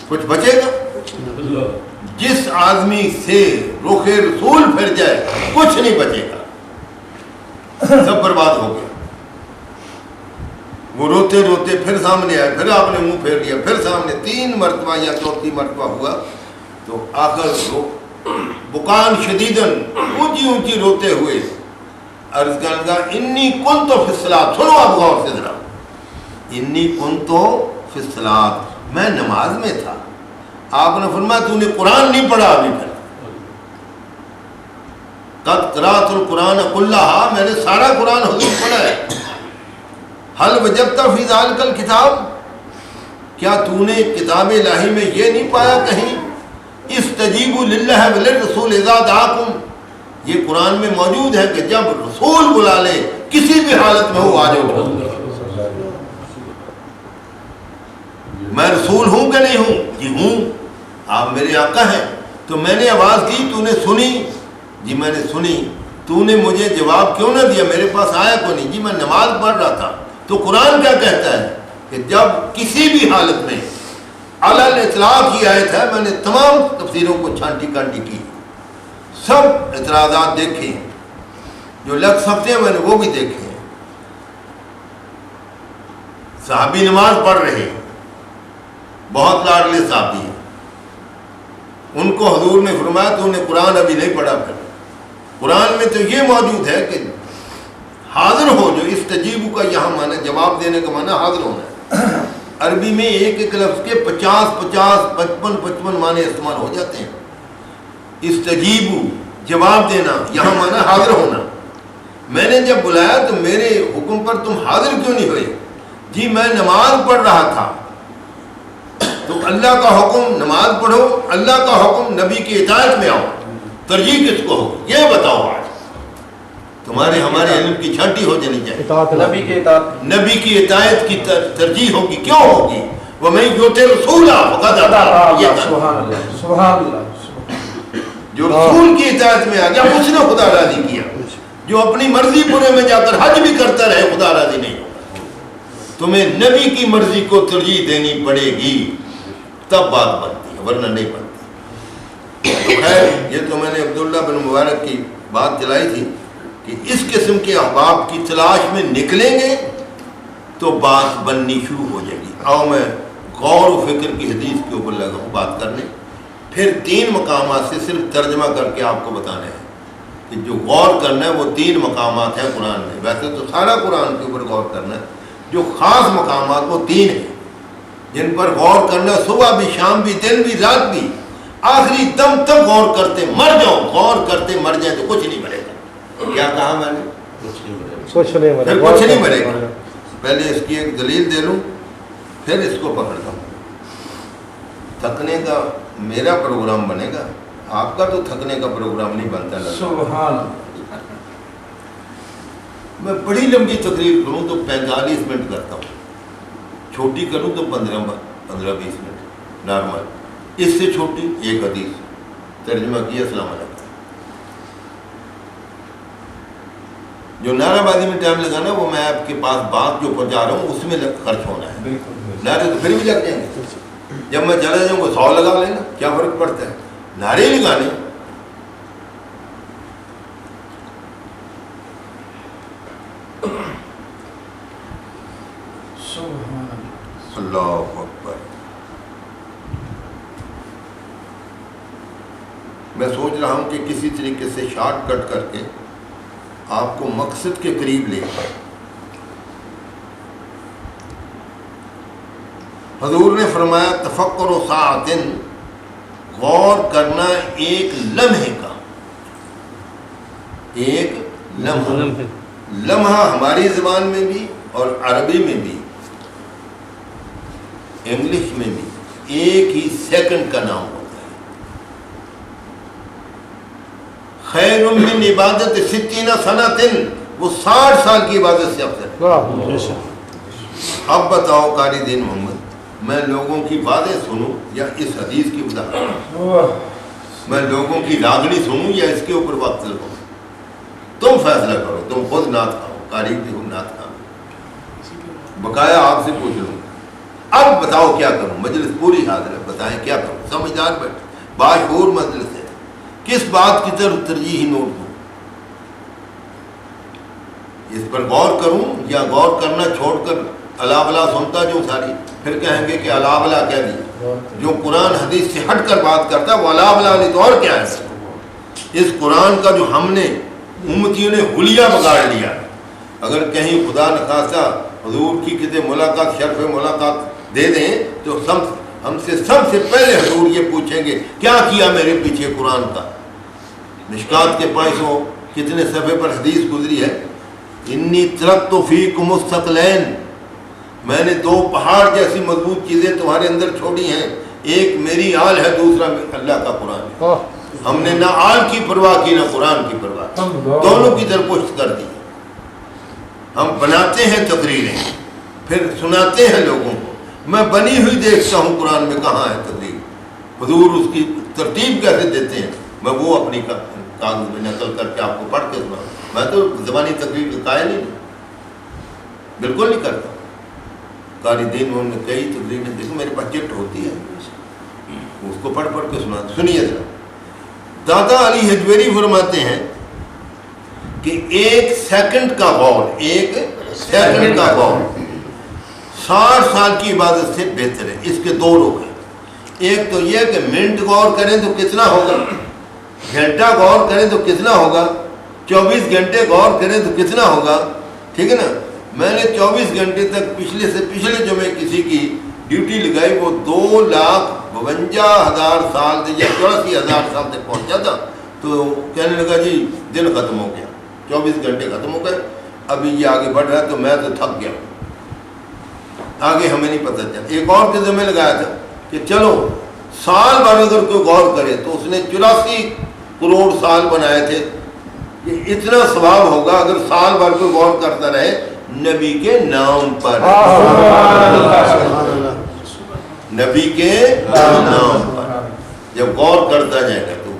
کچھ بچے گا؟ جس آدمی سے رخ رسول پھر جائے کچھ نہیں بچے گا، سب برباد ہو گیا۔ وہ روتے روتے پھر سامنے آئے، پھر آپ نے منہ پھیر لیا، پھر سامنے 3 مرتبہ یا چوتھی مرتبہ ہوا، تو آخر بکان شدیدن اونچی اونچی روتے ہوئے عرض کرنے لگا، انی کنت فی الصلاۃ، سنو آپ غور سے ذرا، انی کنت فی الصلاۃ، میں نماز میں تھا۔ آپ نے فرمایا تو نے قرآن نہیں پڑھا ابھی، پھر قد قرأت القرآن کلھا، میں نے سارا قرآن حضور پڑھا ہے۔ حل وجدت فی ذلک الکتاب، کیا تو نے کتاب الہی میں یہ نہیں پایا کہیں استجیبوا للہ وللرسول اذا دعاکم، یہ قرآن میں موجود ہے کہ جب رسول بلا لے کسی بھی حالت میں ہو آ جاؤ۔ میں رسول ہوں کہ نہیں ہوں؟ جی ہوں، آپ میرے آقا ہیں، تو میں نے آواز دی، تو نے سنی؟ جی میں نے سنی۔ تو نے مجھے جواب کیوں نہ دیا؟ میرے پاس آیا کو نہیں؟ جی میں نماز پڑھ رہا تھا۔ تو قرآن کیا کہتا ہے کہ جب کسی بھی حالت میں، علی الاطلاق کی آیت ہے، میں نے تمام تفسیروں کو چھانٹی کانٹی کی، سب اعتراضات دیکھے، جو لگ سکتے ہیں میں نے وہ بھی دیکھے۔ صحابی نماز پڑھ رہے، بہت لاڈلے صحابی ہیں، ان کو حضور نے فرمایا تو نے قرآن ابھی نہیں پڑھا۔ پھر قرآن میں تو یہ موجود ہے کہ حاضر ہو جو استجیبو کا یہاں معنی جواب دینے کا معنی حاضر ہونا ہے. عربی میں ایک ایک لفظ کے 50 55 معنی استعمال ہو جاتے ہیں. استجیبو جواب دینا، یہاں معنی حاضر ہونا. میں نے جب بلایا تو میرے حکم پر تم حاضر کیوں نہیں ہوئے؟ جی میں نماز پڑھ رہا تھا. تو اللہ کا حکم نماز پڑھو، اللہ کا حکم نبی کی اطاعت میں آؤ، ترجیح کس کو ہو یہ بتاؤ. آج تمہارے ہمارے علم کی چھانٹی ہو جانی چاہیے. نبی کے اطاعت، نبی کی اطاعت کی ترجیح ہوگی. کیوں ہوگی؟ وَمَن يُطِعِ الرَّسُولَ فَقَدْ أَطَاعَ اللَّهَ. سبحان اللہ سبحان اللہ. جو رسول کی اطاعت میں آ گیا اس نے خدا راضی کیا. جو اپنی مرضی پورے میں جا کر حج بھی کرتا رہے خدا راضی نہیں ہوگا. تمہیں نبی کی مرضی کو ترجیح دینی پڑے گی تب بات بنتی ہے، ورنہ نہیں بنتی. تو خیر یہ تو میں نے عبداللہ بن مبارک کی بات چلائی تھی کہ اس قسم کے احباب کی تلاش میں نکلیں گے تو بات بننی شروع ہو جائے گی. آؤ میں غور و فکر کی حدیث کے اوپر لگا ہوں بات کرنے. پھر 3 مقامات سے صرف ترجمہ کر کے آپ کو بتانے ہیں کہ جو غور کرنا ہے وہ 3 مقامات ہیں قرآن میں. ویسے تو سارا قرآن کے اوپر غور کرنا ہے، جو خاص مقامات وہ 3 ہیں جن پر غور کرنا. صبح بھی، شام بھی، دن بھی، رات بھی، آخری دم تک غور کرتے مر جاؤ. غور کرتے مر جائیں تو کچھ نہیں مرے گا. کیا کہا میں نے؟ کچھ نہیں مرے پھر کچھ نہیں مرے گا. پہلے اس کی ایک دلیل دے لوں پھر اس کو پکڑتا ہوں. تھکنے کا میرا پروگرام بنے گا، آپ کا تو تھکنے کا پروگرام نہیں بنتا. سبحان. میں بڑی لمبی تقریر کروں تو 45 منٹ کرتا ہوں، چھوٹی کروں تو 15-20 منٹ نارمل. اس سے چھوٹی ایک حدیث ترجمہ کیا، السلام علیکم. جو نعرہ بازی میں ٹائم لگانا وہ میں آپ کے پاس بات جو پہنچا رہا ہوں اس میں خرچ ہونا ہے. نعرے تو پھر بھی لگ جائیں گے. جب میں چلا جاؤں گا 100 لگا لینا، کیا فرق پڑتا ہے؟ نعرے ہی لگانے. اللہ اکبر. میں سوچ رہا ہوں کہ کسی طریقے سے شارٹ کٹ کر کے آپ کو مقصد کے قریب لے جائے. حضور نے فرمایا تفکر و ساعتن، غور کرنا ایک لمحے کا. ایک لمحہ ہماری زبان میں بھی اور عربی میں بھی انگلش میں بھی ایک ہی سیکنڈ کا نام ہوتا ہے. خیر من عبادت 60 سنۃ، وہ 60 سال کی عبادت سے افضل. اب بتاؤ قاری دین محمد، میں لوگوں کی باتیں سنوں یا اس حدیث کی وضاحت؟ میں لوگوں کی راگنی سنوں یا اس کے اوپر وقت لگاؤں؟ تم فیصلہ کرو. تم خود نعت کھاؤ، قاری بھی ہو نعت کھاؤ. بقایا آپ سے پوچھ لوں اب بتاؤ کیا کروں؟ مجلس پوری حاضر ہے، بتائیں کیا کروں؟ سمجھدار بیٹھ، باشعور مجلس ہے، کس بات کی طرف ترجیحی نوٹ دوں؟ اس پر غور کروں یا غور کرنا چھوڑ کر الا بلا سنتا جو ساری؟ پھر کہیں گے کہ الا بلا کہہ دی. جو قرآن حدیث سے ہٹ کر بات کرتا ہے وہ الا بلا والی تو اور کیا ہے؟ اس قرآن کا جو ہم نے امتیوں نے حلیہ بگاڑ لیا. اگر کہیں خدا نخواستہ حضور کی کسی ملاقات، شرف ملاقات دے دیں تو ہم سے سب سے پہلے حضور یہ پوچھیں گے کیا کیا میرے پیچھے قرآن کا. مشکات کے 500 کتنے صفحے پر حدیث گزری ہے، انی ترکت فیکم الثقلین، میں نے 2 پہاڑ جیسی مضبوط چیزیں تمہارے اندر چھوڑی ہیں، ایک میری آل ہے، دوسرا اللہ کا قرآن ہے. ہم نے نہ آل کی پرواہ کی نہ قرآن کی پرواہ، دونوں کی طرف پشت کر دی. ہم بناتے ہیں تقریریں پھر سناتے ہیں لوگوں کو. میں بنی ہوئی دیکھتا ہوں قرآن میں کہاں ہے تقریر، حضور اس کی ترتیب کیسے دیتے ہیں، میں وہ اپنی کاغذ میں نقل کر کے آپ کو پڑھ کے سناؤں. میں تو زبانی تقریر کا قائل ہی نہیں، بالکل نہیں کرتا. قاری دین میں نے کئی تقریریں دیکھو، میرے پاس چٹ ہوتی ہے، اس کو پڑھ پڑھ کے سنا. سنیے ذرا، دادا علی حجویری فرماتے ہیں کہ 1 سیکنڈ کا غور، 1 سیکنڈ کا غور 60 سال کی عبادت سے بہتر ہے. اس کے 2 رخ ہیں. ایک تو یہ کہ منٹ غور کریں تو کتنا ہوگا، گھنٹہ غور کریں تو کتنا ہوگا، 24 گھنٹے غور کریں تو کتنا ہوگا، ٹھیک ہے نا. میں نے 24 گھنٹے تک پچھلے سے پچھلے جمعے کسی کی ڈیوٹی لگائی, وہ 2,52,000 سال سے یا 84,000 سال تک پہنچا تھا. تو کہنے لگا جی دن ختم ہو گیا, 24 گھنٹے ختم ہو گئے, ابھی یہ آگے بڑھ رہا ہے. تو میں تو تھک گیا, آگے ہمیں نہیں پتہ چلا. ایک اور کے ذمہ لگایا تھا کہ چلو سال بھر اگر کوئی غور کرے, تو اس نے 84 کروڑ سال بنائے تھے. یہ اتنا ثواب ہوگا اگر سال بھر کوئی غور کرتا رہے نبی کے نام پر, نبی کے نام پر جب غور کرتا جائے گا. تو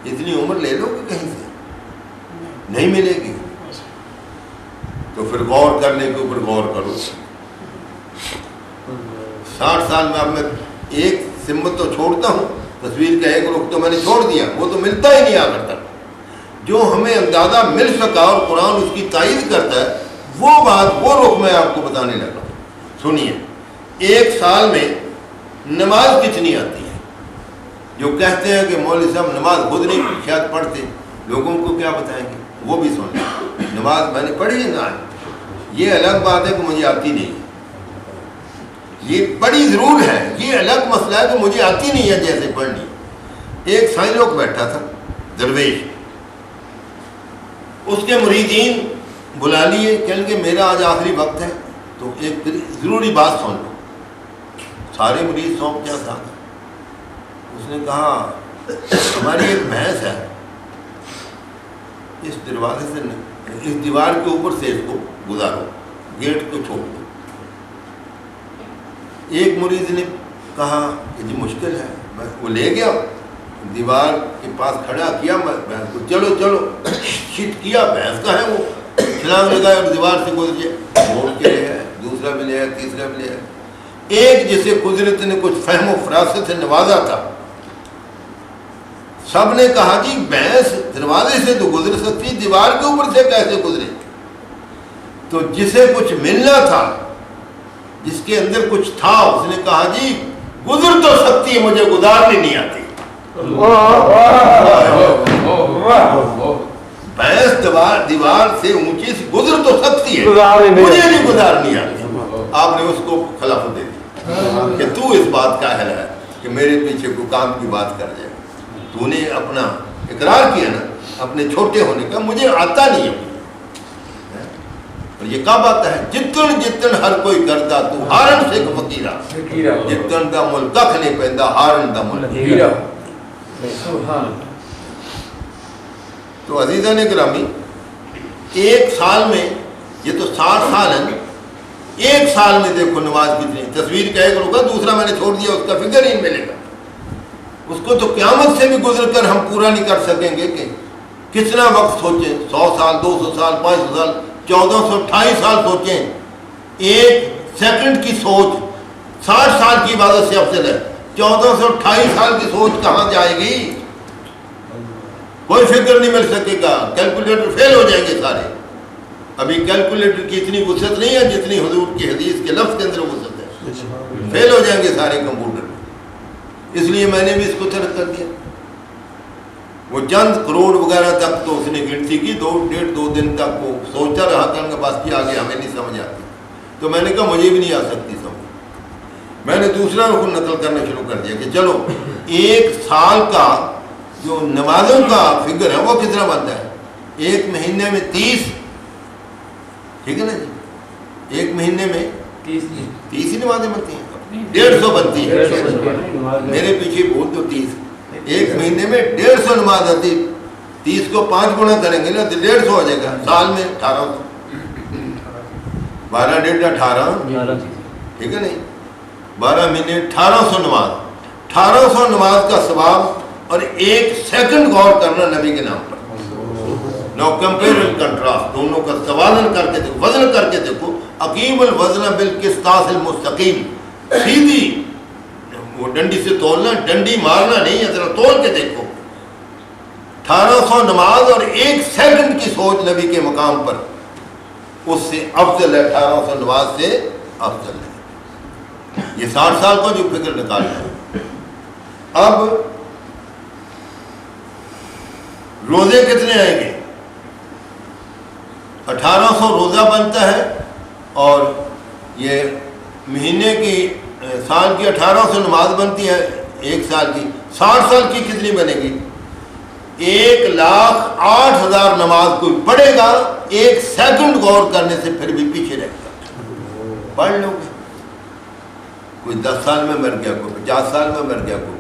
اتنی عمر لے لو کہ کہیں سے نہیں ملے گی, تو پھر غور کرنے کے اوپر غور کرو. 60 سال میں اب میں ایک سمت تو چھوڑتا ہوں, تصویر کا ایک رخ تو میں نے چھوڑ دیا, وہ تو ملتا ہی نہیں آ کرتا. جو ہمیں اندازہ مل سکا اور قرآن اس کی تائید کرتا ہے, وہ بات وہ رخ میں آپ کو بتانے لگا ہوں. سنیے, ایک سال میں نماز کتنی آتی ہے؟ جو کہتے ہیں کہ مولوی صاحب نماز خود نہیں شاید پڑھتے, لوگوں کو کیا بتائیں گے, وہ بھی سن لیں. نماز میں نے پڑھی ہے نا, یہ الگ بات ہے کہ مجھے آتی نہیں, یہ بڑی ضرور ہے, یہ الگ مسئلہ ہے کہ مجھے آتی نہیں ہے جیسے پڑھنی. ایک سائیں لوگ بیٹھا تھا درویش, اس کے مریدین بلا لیے, کہنے کہ میرا آج آخری وقت ہے تو ایک ضروری بات سن لو. سارے مریض سونپ کیا تھا. اس نے کہا ہماری ایک بھینس ہے, اس دروازے سے اس دیوار کے اوپر سے اس کو گزارو, گیٹ کو چھوڑ دو. ایک مریض نے کہا کہ جی مشکل ہے. وہ لے گیا, دیوار کے پاس کھڑا کیا بھینس کو, چلو چلو شٹ کیا, بھینس کا ہے وہ, چھلانگ لگایا اور دیوار سے گزر گیا. موڑ کے لے آئے, دوسرا بھی لے آئے, تیسرا بھی لے آئے. ایک جسے قدرت نے کچھ فہم و فراست سے نوازا تھا, سب نے کہا جی بھینس دروازے سے تو گزر سکتی, دیوار کے اوپر سے کیسے گزرے؟ تو جسے کچھ ملنا تھا, جس کے اندر کچھ تھا, اس نے کہا جی گزر تو سکتی ہے, مجھے گزارنی نہیں آتی. بھینس دیوار سے اونچی سے گزر تو سکتی ہے, مجھے نہیں گزارنی آتی. آپ نے اس کو خلاف دے دی کہ تو اس بات کا اہل ہے کہ میرے پیچھے کوئی کام کی بات کر جائے. تو نے اپنا اقرار کیا نا اپنے چھوٹے ہونے کا, مجھے آتا نہیں ہے. اور یہ کب آتا ہے؟ جتن جتن ہر کوئی کرتا تو ہارن سے فقیرہ, جتن دا مل کخ نہیں پہندا ہارن دا مل ہیرا. تو عزیزان گرامی, ایک سال میں, یہ تو 60 سال ہیں, ایک سال میں دیکھو نماز کتنی. تصویر کا ایک رکا, دوسرا میں نے چھوڑ دیا, اس کا فکر ہی ملے گا. اس کو تو قیامت سے بھی گزر کر ہم پورا نہیں کر سکیں گے. کہ کتنا وقت سوچیں, 100 سال, 200 سال, 500 سال, 1428 سال سوچیں. ایک سیکنڈ کی سوچ 60 سال کی عبادت سے افضل ہے. 1428 سال کی سوچ کہاں جائے گی؟ کوئی فکر نہیں مل سکے گا, کیلکولیٹر فیل ہو جائیں گے سارے. ابھی کیلکولیٹر کی اتنی وسعت نہیں ہے جتنی حضور کی حدیث کے لفظ کے اندر وسعت ہے. فیل ہو جائیں گے سارے کمپیوٹر. اس لیے میں نے بھی اس کو ترک کر دیا. وہ چند کروڑ وغیرہ تک تو اس نے گنتی کی, 2 دن تک وہ سوچتا رہا کہ ان کے پاس کیا آگے ہمیں نہیں سمجھ آتی. تو میں نے کہا مجھے بھی نہیں آ سکتی سمجھ. میں نے دوسرا رکن نقل کرنا شروع کر دیا کہ چلو ایک سال کا جو نمازوں کا فگر ہے وہ کتنا بنتا ہے؟ ایک مہینے میں 30, ٹھیک ہے نا جی, ایک مہینے میں 30 ہی نمازیں بنتی ہیں, 150 بنتی ہے. میرے پیچھے بول تو 30, ایک مہینے میں 150 نماز آتی. 30 کو 5 گنا کریں گے نا تو 150 ہو جائے گا. سال میں 1800, 12 ڈیڑھ 18, ٹھیک ہے نہیں, 12 مہینے 1800 نماز. 1800 نماز کا ثواب اور ایک سیکنڈ غور کرنا نبی کے نام پر. نو کمپیئر اینڈ کنٹراسٹ, دونوں کا توازن کر کے دیکھو, وزن کر کے دیکھو. اقیم الوزن بالقسطاس المستقیم, سیدھی وہ ڈنڈی سے تولنا, ڈنڈی مارنا نہیں ہے, ذرا تول کے دیکھو. 1800 نماز اور ایک سیکنڈ کی سوچ نبی کے مقام پر, اس سے افضل ہے, 1800 نماز سے افضل ہے. یہ 60 سال کو جو فکر نکالنا ہے. اب روزے کتنے آئیں گے؟ 1800 روزہ بنتا ہے، اور یہ مہینے کی سال کی 1800 نماز بنتی ہے، ایک سال کی 60 سال کی کتنی بنے گی؟ 1,08,000 نماز کوئی پڑھے گا، ایک سیکنڈ غور کرنے سے پھر بھی پیچھے رہے گا۔ پڑھ لو گے، کوئی 10 سال میں مر گیا، کوئی 50 سال میں مر گیا، کوئی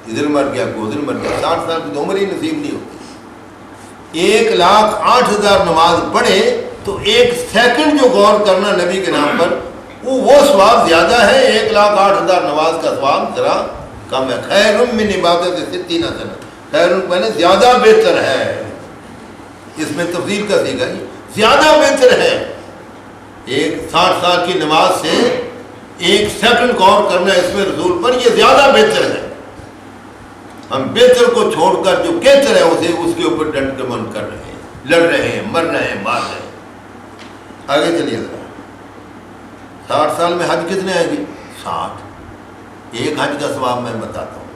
ادھر مر گیا، کوئی ادھر مر گیا، 60 سال کی تو عمر ہی نصیب نہیں ہوتی۔ 1,08,000 نماز پڑھے تو ایک سیکنڈ جو غور کرنا نبی کے نام پر، وہ ثواب زیادہ ہے، 1,08,000 نماز کا ثواب ذرا کم ہے۔ خیر من عبادت 60 سنہ، خیر پہلے زیادہ بہتر ہے، اس میں تفصیل کا سیکھا جی، زیادہ بہتر ہے 60 سال کی نماز سے ایک سیکنڈ غور کرنا اس میں رسول پر، یہ زیادہ بہتر ہے۔ ہم بہتر کو چھوڑ کر جو کہتر ہے اسے اس کے اوپر ڈنڈ کر رہے ہیں، لڑ رہے ہیں، مر رہے ہیں، مار رہے ہیں۔ آگے چلیے ذرا، 60 سال میں حج کتنے آئیں گے؟ 60۔ ایک حج کا ثواب میں بتاتا ہوں۔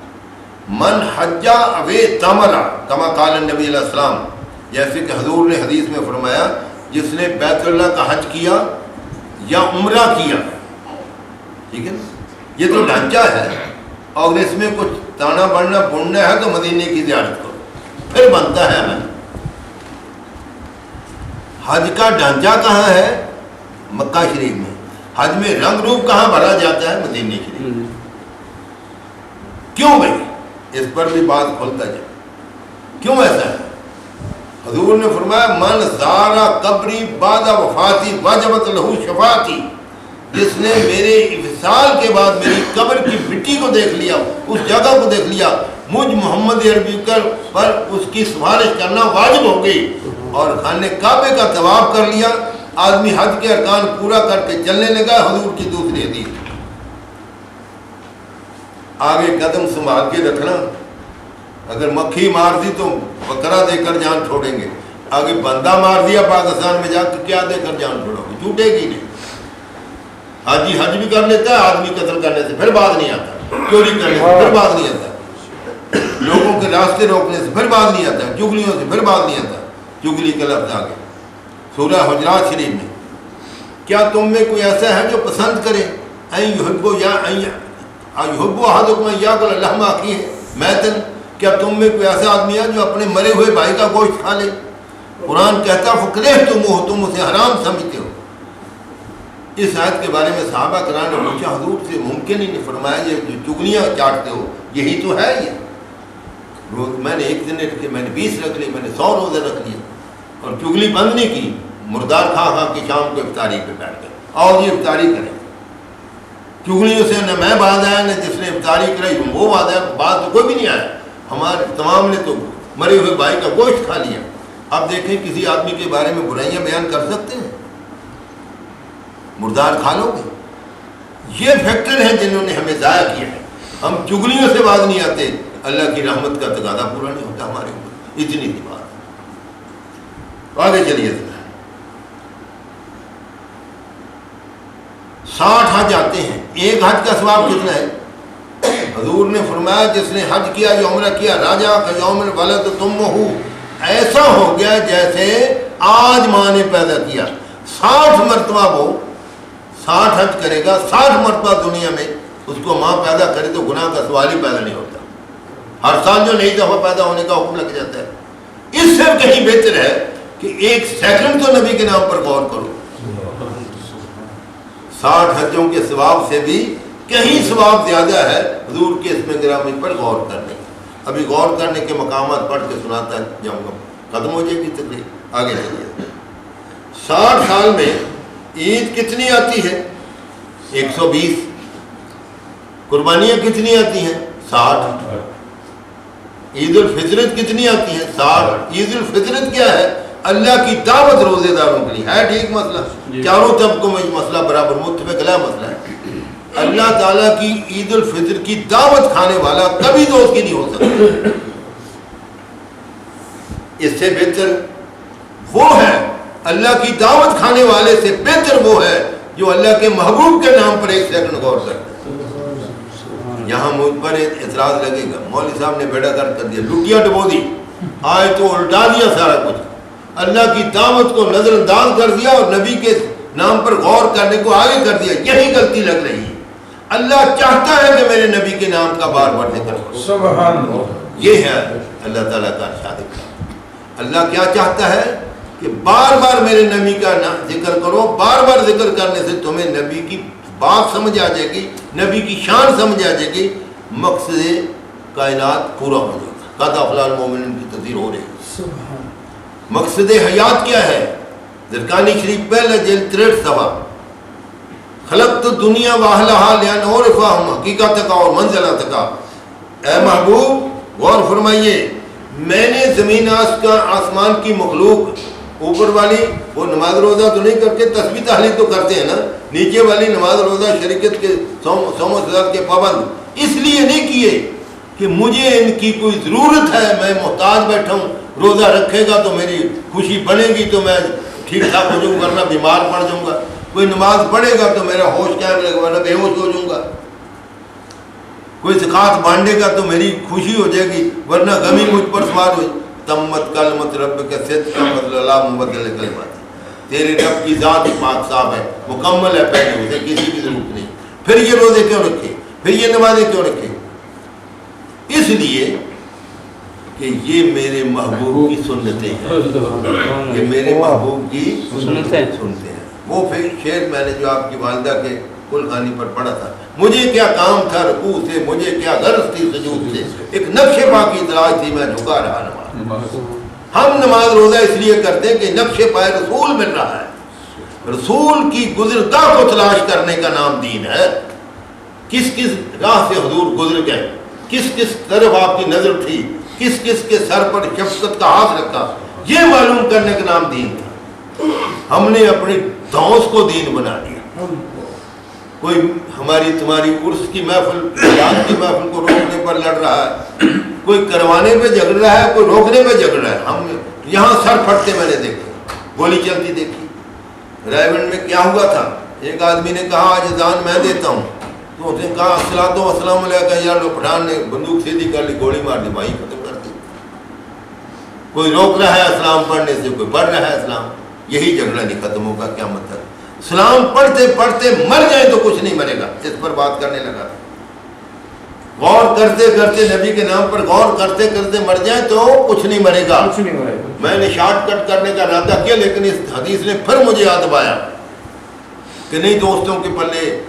من حجا اوے تمرا کما قال النبی علیہ السلام، جیسے کہ حضور نے حدیث میں فرمایا، جس نے بیت اللہ کا حج کیا یا عمرہ کیا، ٹھیک ہے نا، یہ تو ڈھانچہ ہے، اور اس میں کچھ تانا بڑھنا بننا ہے تو مدینے کی زیارت کرو، پھر بنتا ہے ہمیں۔ حج کا ڈھانچہ کہاں ہے؟ مکہ شریف میں۔ حج میں رنگ روپ کہاں بھرا جاتا ہے؟ مدینے شریف میں۔ کیوں بھائی؟ اس پر بھی بات کھولتا جائے، کیوں ایسا ہے؟ حضور نے فرمایا من زارا قبری بعد وفاتی وجبت لہو شفاعتی، جس نے میرے وصال کے بعد میری قبر کی مٹی کو دیکھ لیا، اس جگہ کو دیکھ لیا، مجھ محمد عربی پر اس کی سفارش کرنا واجب ہو گئی، اور خانہ کعبے کا طواف کر لیا، آدمی حج کے ارکان پورا کر کے چلنے لگا۔ حضور کی دوسری حدیث، آگے قدم سنبھال کے رکھنا، اگر مکھی مار دی تو بکرا دے کر جان چھوڑیں گے، آگے بندہ مار دیا پاکستان میں جا کے کیا دے کر جان چھوڑو گے؟ چھوٹے گی نہیں۔ حاجی حج بھی کر لیتا ہے، آدمی قتل کرنے سے پھر بعد نہیں آتا، چوری کرنے سے پھر بعد نہیں آتا، لوگوں کے راستے روکنے سے پھر بعد نہیں آتا، چگلیوں سے پھر بعد نہیں آتا۔ چگلی کا لفظ آگے سورہ حجرات شریف میں، کیا تم میں کوئی ایسا ہے جو پسند کرے این یحبو یا یحبو احدکم ان یاکل لحم اخیہ میتا، کیا تم میں کوئی ایسا آدمی ہے جو اپنے مرے ہوئے بھائی کا گوشت کھا لے؟ قرآن کہتا فکرہتموہ، تم اسے حرام سمجھتے ہو۔ اس آیت کے بارے میں صحابہ کرام نے پوچھا حضور سے، ممکن ہی نہیں، فرمایا یہ جو چگلیاں چاٹتے ہو یہی تو ہے یہ۔ میں نے ایک دن رکھے، میں نے 20 رکھ لی، میں نے 100 روزے رکھ لیے، اور چگلی بند نہیں کی، مردار کھا کھا کے شام کو افطاری پہ بیٹھ گئے، اور یہ افطاری کریں۔ چگلیوں سے نہ میں باز آیا، نہ جس نے افطاری کرائی وہ باز آیا، باز تو کوئی بھی نہیں آیا، ہمارے تمام نے تو مرے ہوئے بھائی کا گوشت کھا لیا۔ اب دیکھیں کسی آدمی کے بارے میں برائیاں بیان کر سکتے ہیں؟ مردار کھا لو گے؟ یہ فیکٹر ہیں جنہوں نے ہمیں ضائع کیا ہے۔ ہم چگلیوں سے باز نہیں آتے، اللہ کی رحمت کا تقاضا پورا نہیں ہوتا ہمارے اوپر، اتنی سی بات۔ آگے چلیے، 60 حج آتے ہیں، ایک حج کا ثواب کتنا ہے؟ حضور نے فرمایا جس نے حج کیا یا عمرہ کیا، راجع کا یوم الولد تمہ، ایسا ہو گیا جیسے آج ماں نے پیدا کیا۔ 60 مرتبہ وہ 60 حج کرے گا، 60 مرتبہ دنیا میں اس کو ماں پیدا کرے تو گناہ کا سوال ہی پیدا نہیں ہوتا۔ ہر سال جو نئی دفعہ پیدا ہونے کا حکم لگ جاتا ہے۔ اس سے کہیں بہتر ہے کہ ایک سیکنڈ تو نبی کے نام پر غور کرو۔ 60 حجوں کے ثواب سے بھی کہیں ثواب زیادہ ہے حضور کے اسم گرامی پر غور کرنے۔ ابھی غور کرنے کے مقامات پڑھ کے سناتا جاؤں گا، ختم ہو جائے گی تقریر، آگے چلیے۔ 60 سال میں عید کتنی آتی ہے؟ 120۔ قربانیاں کتنی آتی ہیں؟ 60۔ عید الفطرت کتنی آتی ہے؟ 60۔ عید الفطرت کیا ہے؟ اللہ کی دعوت روزے داروں کے لیے ہے، ٹھیک مسئلہ، چاروں طبقوں میں مسئلہ برابر متفق علیہ مسئلہ ہے۔ اللہ تعالیٰ کی عید الفطر کی دعوت کھانے والا کبھی دوست کی نہیں ہو سکتا۔ اس سے بہتر وہ ہے، اللہ کی دعوت کھانے والے سے بہتر وہ ہے جو اللہ کے محبوب کے نام پر ایک سیکنڈ غور کرتا ہے۔ یہاں مجھ پر اعتراض لگے گا، مولوی صاحب نے بیڑا گرد کر دیا، لٹیا ڈبو دی، آئے تو الٹا دیا سارا کچھ، اللہ کی دعوت کو نظر انداز کر دیا اور نبی کے نام پر غور کرنے کو آگے کر دیا. یہی غلطی لگ رہی ہے. اللہ چاہتا ہے کہ میرے نبی کے نام کا بار بار ذکر کرو. سبحان اللہ. یہ ہے اللہ تعالیٰ کا ارشاد. اللہ کیا چاہتا ہے کہ بار بار میرے نبی کا ذکر کرو. بار بار ذکر کرنے سے تمہیں نبی کی بات سمجھ آ جائے گی, نبی کی شان سمجھ آ جائے گی, مقصد کائنات پورا ہو جائے گا. قد افلاح المؤمنون کی تذکیر ہو رہی ہے. مقصد حیات کیا ہے؟ زرقانی شریف پہلا جلد 63 صفحہ. خلقت الدنیا واہلہا لانعرفہم حقیقتک اور منزلتک. اے محبوب غور فرمائیے, میں نے زمین آسمان کی مخلوق اوپر والی وہ نماز روزہ تو نہیں کر کے تسبیح تحلیل تو کرتے ہیں نا, نیچے والی نماز روزہ شریعت کے صوم و صلات کے پابند اس لیے نہیں کیے کہ مجھے ان کی کوئی ضرورت ہے, میں محتاج بیٹھا ہوں. روزہ رکھے گا تو میری خوشی بنے گی تو میں ٹھیک ٹھاک ہو جاؤں, ورنہ بیمار پڑ جاؤں گا. کوئی نماز پڑھے گا تو میرا ہوش قائم رہے گا, ورنہ بے ہوش ہو جاؤں گا. کوئی زکوٰۃ بانٹے گا تو میری خوشی ہو جائے گی, ورنہ غمی مجھ پر سوار ہو. تمت کلمت رب کا صدق کا مطلب لا مبدل کلمات. تیرے رب کی ذات پاک صاحب ہے, مکمل ہے, پہلے اسے کسی کی ضرورت نہیں. پھر یہ روزے کیوں رکھے, پھر یہ نمازیں کیوں رکھے؟ اس لیے کہ یہ میرے محبوب کی سنتیں ہیں, یہ میرے محبوب کی سنتیں ہیں. وہ پھر شعر میں نے جو آپ کی والدہ کے کل خانی پر پڑھا تھا, مجھے کیا کام تھا رکوع سے, مجھے کیا غرض تھی سجود سے, ایک نقش پا کی تلاش تھی, میں جھکا رہا نماز. ہم نماز روزہ اس لیے کرتے ہیں کہ نقش پائے رسول مل رہا ہے. رسول کی گزرگاہ کو تلاش کرنے کا نام دین ہے. کس کس راہ سے حضور گزر گئے, کس کس طرف آپ کی نظر تھی, کس کس کے سر پر شفقت کا ہاتھ رکھا, یہ معلوم کرنے کا نام دین تھا. ہم نے اپنی دھوس کو دین بنا دیا. کوئی ہماری تمہاری عرس کی محفل, میلاد کی محفل کو روکنے پر لڑ رہا ہے, کوئی کروانے پہ جھگڑ رہا ہے, کوئی روکنے پہ جھگڑ رہا ہے. ہم یہاں سر پھٹتے میں نے دیکھے, گولی چلتی دیکھی. رائے میں کیا ہوا تھا, ایک آدمی نے کہا آج اذان میں دیتا ہوں, تو اس نے کہا الصلاۃ والسلام علیکم, یار پٹھان نے بندوق سیدھی کر لی, گولی مار دی, بھائی ختم کر دی. کوئی روک رہا ہے اسلام پڑھنے سے, کوئی پڑھ رہا ہے اسلام. یہی جھگڑا نہیں ختم ہوگا کیا مطلب. اسلام پڑھتے پڑھتے مر جائیں تو کچھ نہیں مرے گا. اس پر بات کرنے لگا, غور کرتے کرتے نبی کے نام پر غور کرتے کرتے مر جائیں تو کچھ نہیں مرے گا. میں نے شارٹ کٹ کرنے کا ارادہ کیا, لیکن اس حدیث نے پھر مجھے یاد دبایا کہ نہیں, دوستوں کے پلے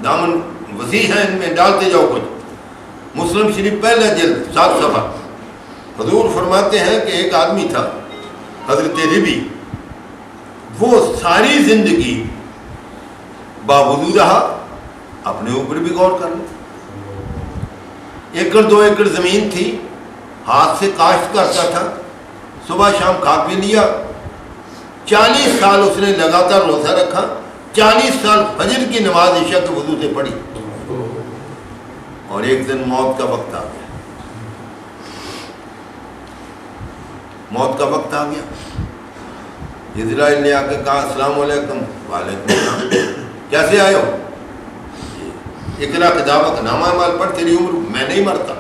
دامن وسیع ہے, ان میں ڈالتے جاؤ کچھ. مسلم شریف پہلا جلد 7 صفحہ. حضور فرماتے ہیں کہ ایک آدمی تھا حضرت ربی, وہ ساری زندگی باوضو رہا. اپنے اوپر بھی غور کر لیں, 1 2 ایکڑ زمین تھی, ہاتھ سے کاشت کرتا تھا, صبح شام کھا پی لیا. 40 سال اس نے لگاتار روزہ رکھا, 40 سال فجر کی نماز عشاء کے وضو سے پڑھی, اور ایک دن موت کا وقت آ گیا. موت کا وقت آ گیا. اسرائیل نے آ کے کہا السلام علیکم. وعلیکم السلام. کیسے آئے ہو؟ اقرا کتابہ کا نامہ مال پڑھ, تیری عمر. میں نہیں مرتا.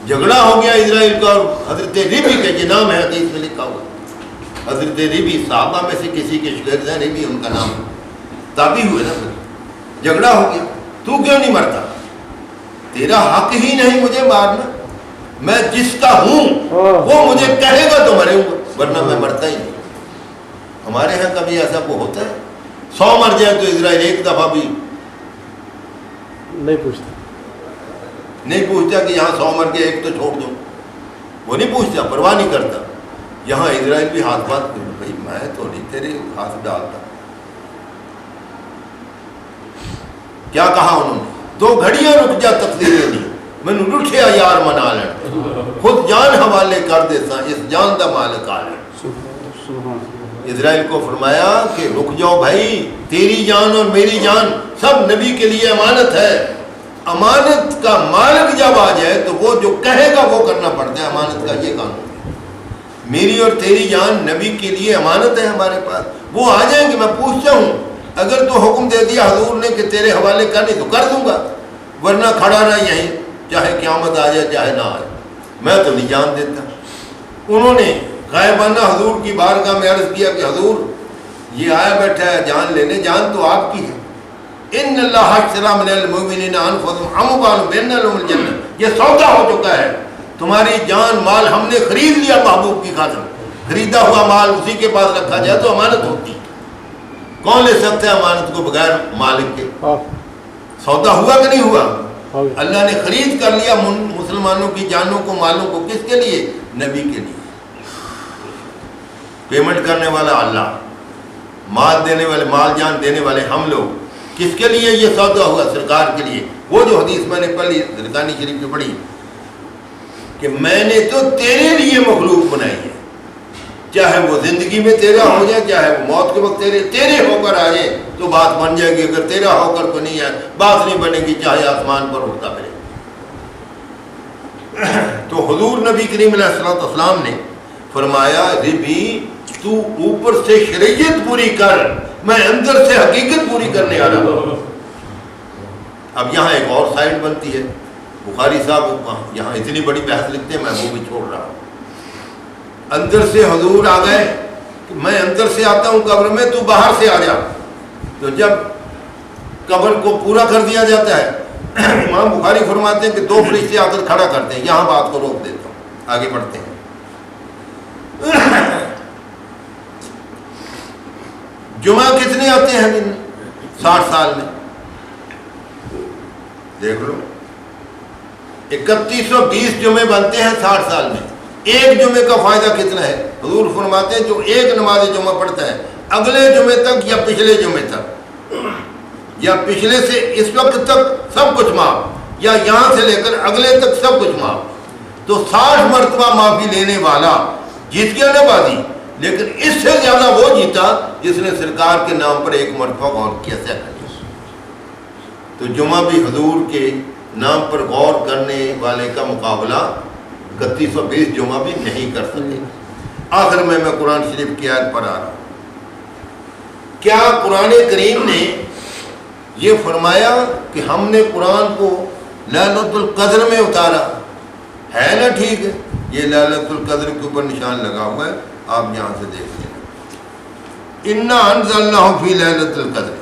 جھگڑا ہو گیا اسرائیل کا اور حضرت ربی کا, یہ نام ہے حدیث میں لکھا ہوا. حضرت ربی صحابہ میں سے کسی کے شاگرد ہیں, ربی ان کا نام ہے, تابعی ہوئے نا. جھگڑا ہو گیا, تو کیوں نہیں مرتا؟ تیرا حق ہی نہیں مجھے مارنا, میں جس کا ہوں وہ مجھے کہے گا تو مروں گا, ورنہ میں مرتا ہی نہیں. ہمارے ہاں کبھی ایسا وہ ہوتا ہے 100 مر جائے تو اسرائیل ایک دفعہ بھی نہیں پوچھتا کہ یہاں 100 مر کے ایک تو چھوڑ دو, وہ نہیں پوچھتا, پرواہ نہیں کرتا. یہاں اسرائیل بھی ہاتھ بات کرو, بھائی میں تو نہیں تیرے ہاتھ ڈالتا. کیا کہا انہوں نے؟ 2 گھڑیاں رک جا تقدیریں دی, میں لٹھیا یار منا لین, خود جان حوالے کر دیتا, اس جان دا مالک آ لین. اسرائیل کو فرمایا کہ رک جاؤ بھائی, تیری جان اور میری جان سب نبی کے لیے امانت ہے. امانت کا مالک جب آ جائے تو وہ جو کہے گا وہ کرنا پڑتا ہے. امانت کا یہ قانون ہے. میری اور تیری جان نبی کے لیے امانت ہے ہمارے پاس. وہ آ جائیں گے, میں پوچھتا ہوں, اگر تو حکم دے دیا حضور نے کہ تیرے حوالے کرنے تو کر دوں گا, ورنہ کھڑا نہ یہیں, چاہے قیامت آ جائے چاہے نہ آئے, میں تو نہیں جان دیتا. انہوں نے غائبانہ حضور کی بارگاہ میں عرض کیا کہ حضور یہ آیا بیٹھا ہے جان لینے، جان تو آپ کی ہے، ان اللہ اشتری من المؤمنین انفسهم واموالهم بان لهم الجنہ، یہ سودا ہو چکا ہے، تمہاری جان مال ہم نے خرید لیا محبوب کی خاطر، خریدا ہوا مال اسی کے پاس رکھا جائے تو امانت ہوتی، کون لے سکتا ہے امانت کو بغیر مالک کے؟ سودا ہوا کہ نہیں ہوا؟ اللہ نے خرید کر لیا مسلمانوں کی جانوں کو مالوں کو، کس کے لیے؟ نبی کے لیے۔ پیمنٹ کرنے والا اللہ، مال دینے والے، مال جان دینے والے ہم لوگ، کس کے لیے یہ سودا ہوا؟ سرکار کے لیے۔ وہ جو حدیث میں نے پڑھی زرقانی شریف میں پڑھی کہ میں نے تو تیرے لیے مخلوق بنائی ہے، چاہے وہ زندگی میں تیرا ہو جائے، چاہے وہ موت کے وقت تیرے ہو کر آ جائے تو بات بن جائے گی، اگر تیرا ہو کر تو نہیں ہے بات نہیں بنے گی، چاہے آسمان پر اڑتا پھرے۔ تو حضور نبی کریم علیہ السلام نے فرمایا ربی تو اوپر سے شریعت پوری کر، میں اندر سے حقیقت پوری کرنے آ رہا ہوں۔ اب یہاں ایک اور سائڈ بنتی ہے، بخاری صاحب یہاں اتنی بڑی بحث لکھتے ہیں، میں وہ بھی چھوڑ رہا ہوں۔ اندر سے حضور آ گئے کہ میں اندر سے آتا ہوں قبر میں، تو باہر سے آ جا۔ تو جب قبر کو پورا کر دیا جاتا ہے، امام بخاری فرماتے ہیں کہ 2 فرشتے آ کر کھڑا کرتے ہیں، یہاں بات کو روک دیتا ہوں، آگے بڑھتے ہیں۔ جمعہ کتنے آتے ہیں دن 60 سال میں؟ دیکھ لو 3120 جمعے بنتے ہیں 60 سال میں، ایک جمعے کا فائدہ کتنا ہے؟ حضور فرماتے ہیں جو ایک نماز جمعہ پڑھتا ہے اگلے جمعے تک یا پچھلے جمعے تک یا پچھلے سے اس وقت تک سب کچھ معاف، یا یہاں سے لے کر اگلے تک سب کچھ معاف۔ تو 60 مرتبہ معافی لینے والا جیت گیا نہ بازی، لیکن اس سے زیادہ وہ جیتا جس نے سرکار کے نام پر ایک مرتبہ غور کیا۔ تو جمعہ بھی حضور کے نام پر غور کرنے والے کا مقابلہ 3120 جمعہ بھی نہیں کر سکتے۔ آخر میں قرآن شریف کی آیت پر آ رہا ہوں۔ کیا قرآن کریم نے یہ فرمایا کہ ہم نے قرآن کو لیلۃ القدر میں اتارا ہے؟ نا ٹھیک ہے، یہ لیلۃ القدر کے اوپر نشان لگا ہوا ہے، آپ یہاں سے دیکھ لیں، انا انزلناہ فی لیلۃ القدر،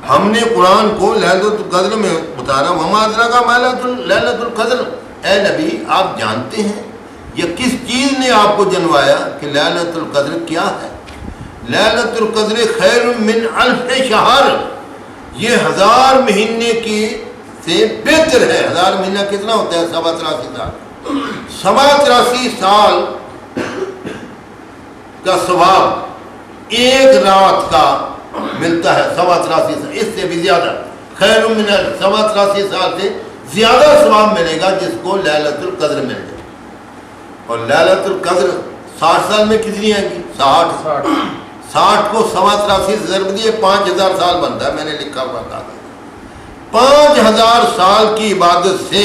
ہم نے قرآن کو لیلۃ القدر میں اتارا۔ وما ادراک ما لیلۃ القدر، اے نبی آپ جانتے ہیں یہ کس چیز نے آپ کو جنوایا کہ لیلۃ القدر کیا ہے؟ لیلۃ القدر خیر من الف شہر، یہ 1000 مہینے کی سے بہتر ہے۔ 1000 مہینہ کتنا ہوتا ہے؟ 87 سال۔ 87 سال کا ثواب ایک رات کا ملتا ہے، 87 سال، اس سے بھی زیادہ، خیر من 87 سال سے زیادہ ثواب ملے گا جس کو لیلۃ القدر مل جائے۔ اور لیلۃ القدر 60 سال میں کتنی آئے گی؟ 60 کو 87 سے ضرب دیے 5000 سال بنتا ہے، میں نے لکھا ہوا تھا۔ 5000 سال کی عبادت سے،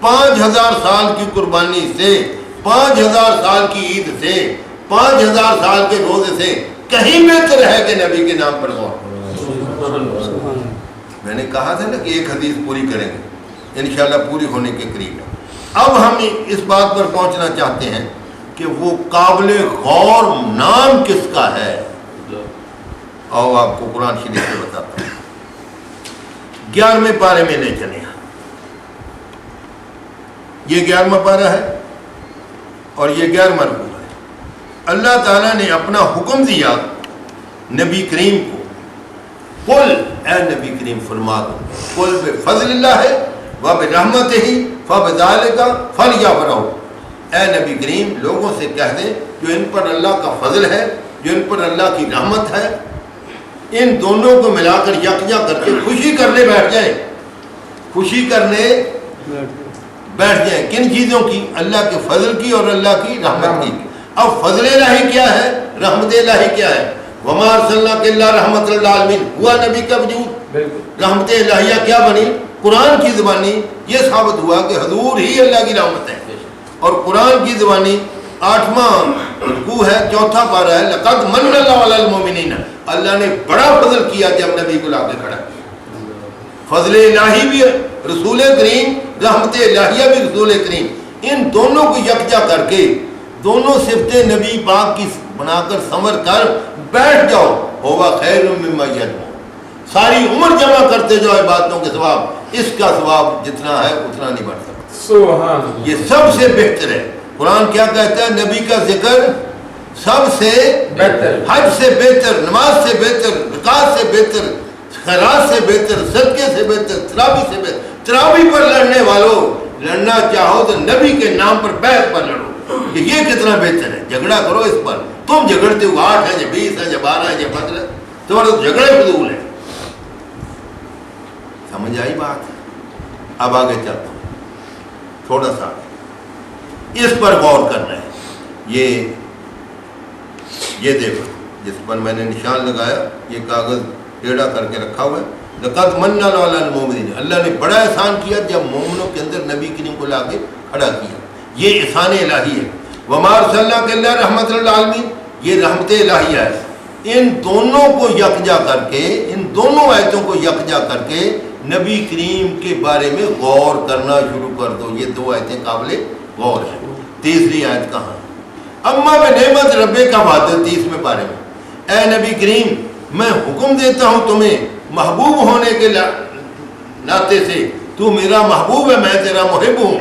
5000 سال کی قربانی سے، 5000 سال کی عید سے، 5000 سال کے روزے سے کہیں بہتر ہے کہ نبی کے نام پر غور۔ میں نے کہا تھا نا کہ ایک حدیث پوری کریں گے، انشاءاللہ پوری ہونے کے قریب ہے۔ اب ہم اس بات پر پہنچنا چاہتے ہیں کہ وہ قابل غور نام کس کا ہے، اور آپ کو قرآن شریف سے بتاتا ہوں۔ 11ویں پارے میں لے چلے، یہ 11واں پارہ ہے اور یہ 11واں رکوع ہے۔ اللہ تعالیٰ نے اپنا حکم دیا نبی کریم کو، قل اے نبی کریم فرما دو، قل بفضل اللہ وبرحمتہ فبذلک فلیفرحوا، اے نبی کریم لوگوں سے کہہ دیں جو ان پر اللہ کا فضل ہے، جو ان پر اللہ کی رحمت ہے، ان دونوں کو ملا کر یکجا کر کے خوشی کرنے بیٹھ جائیں، خوشی کرنے بیٹھ جائیں۔ کن چیزوں کی؟ اللہ کے فضل کی اور اللہ کی رحمت کی۔ اب فضل الہی کیا ہے، رحمت الہی کیا ہے؟ وما ارسلناک الا رحمۃ للعالمین، ہوا نبی کا وجود رحمت الہیہ کیا بنی؟ قرآن کی زبانی یہ ثابت ہوا کہ حضور ہی اللہ کی رحمت ہے، اور قرآن کی زبانی 8واں رکوع ہے، 4تھا پارہ ہے، لقد من اللہ علی المؤمنین، اللہ نے بڑا فضل کیا جب نبی کو لا کے کھڑا۔ فضل الہی بھی رسول کریم، رحمت الہیہ بھی رسول کریم، ان دونوں کو یکجا کر کے دونوں صفتیں نبی پاک کی بنا کر سنور کر بیٹھ جاؤ، ہوا خیر مما یجمعون، ساری عمر جمع کرتے جاؤ عبادتوں کے ثواب، اس کا ثواب جتنا ہے اتنا نہیں بڑھ سکتا۔ سبحان اللہ۔ یہ سب سے بہتر ہے۔ قرآن کیا کہتا ہے؟ نبی کا ذکر سب سے بہتر، حج سے بہتر، نماز سے بہتر، زکات سے بہتر، خیرات سے بہتر، صدقے سے بہتر، تراویح سے بہتر۔ تراویح پر لڑنے والوں، لڑنا چاہو تو نبی کے نام پر بیعت پر لڑو کہ یہ کتنا بہتر ہے، جھگڑا کرو اس پر۔ تم جھگڑتے ہو 8 ہیں یا 20 ہیں یا 12 ہیں یا 15، تمہارا تو جھگڑا فضول ہے۔ سمجھ آئی بات؟ اب آگے چلتا ہوں، تھوڑا سا اس پر غور کرنا ہے۔ یہ دیکھو جس پر میں نے نشان لگایا، یہ کاغذ ٹیڑھا کر کے رکھا ہوا ہے۔ لقد من اللہ علی المؤمنین، اللہ نے بڑا احسان کیا جب مومنوں کے اندر نبی کریم کو لا کے کھڑا کیا، یہ احسان الہی ہے۔ وما ارسلناک الا رحمۃ للعالمین، یہ رحمت الہیہ ہے۔ ان دونوں کو یکجا کر کے، ان دونوں آیتوں کو یکجا کر کے نبی کریم کے بارے میں غور کرنا شروع کر دو۔ یہ 2 آیتیں قابل غور ہیں۔ تیسری آیت کہاں؟ اما بنعمت ربے کا وعدہ 30ویں پارے میں، اے نبی کریم میں حکم دیتا ہوں تمہیں محبوب ہونے کے ناطے سے، تو میرا محبوب ہے، میں تیرا محب ہوں۔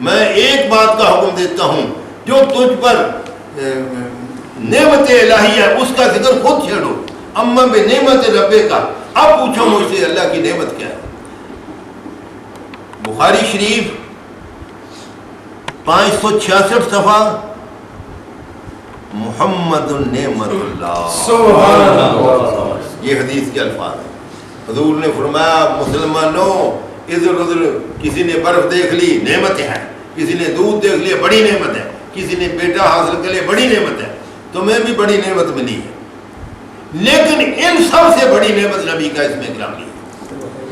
میں ایک بات کا حکم دیتا ہوں، جو تجھ پر نعمت الہی ہے اس کا ذکر خود چھیڑو۔ اما بنعمت ربے کا، اب پوچھو مجھ سے اللہ کی نعمت کیا ہے؟ بخاری شریف 566 صفحہ، محمد نعمت اللہ، سبحان اللہ۔ یہ حدیث کے الفاظ ہیں۔ حضور نے فرمایا مسلمانوں، ادھر ادھر کسی نے برف دیکھ لی نعمت ہے، کسی نے دودھ دیکھ لیا بڑی نعمت ہے، کسی نے بیٹا حاصل کر لیا بڑی نعمت ہے، تمہیں بھی بڑی نعمت ملی ہے، لیکن ان سب سے بڑی نعمت نبی کا اس میں اکرام لی ہے۔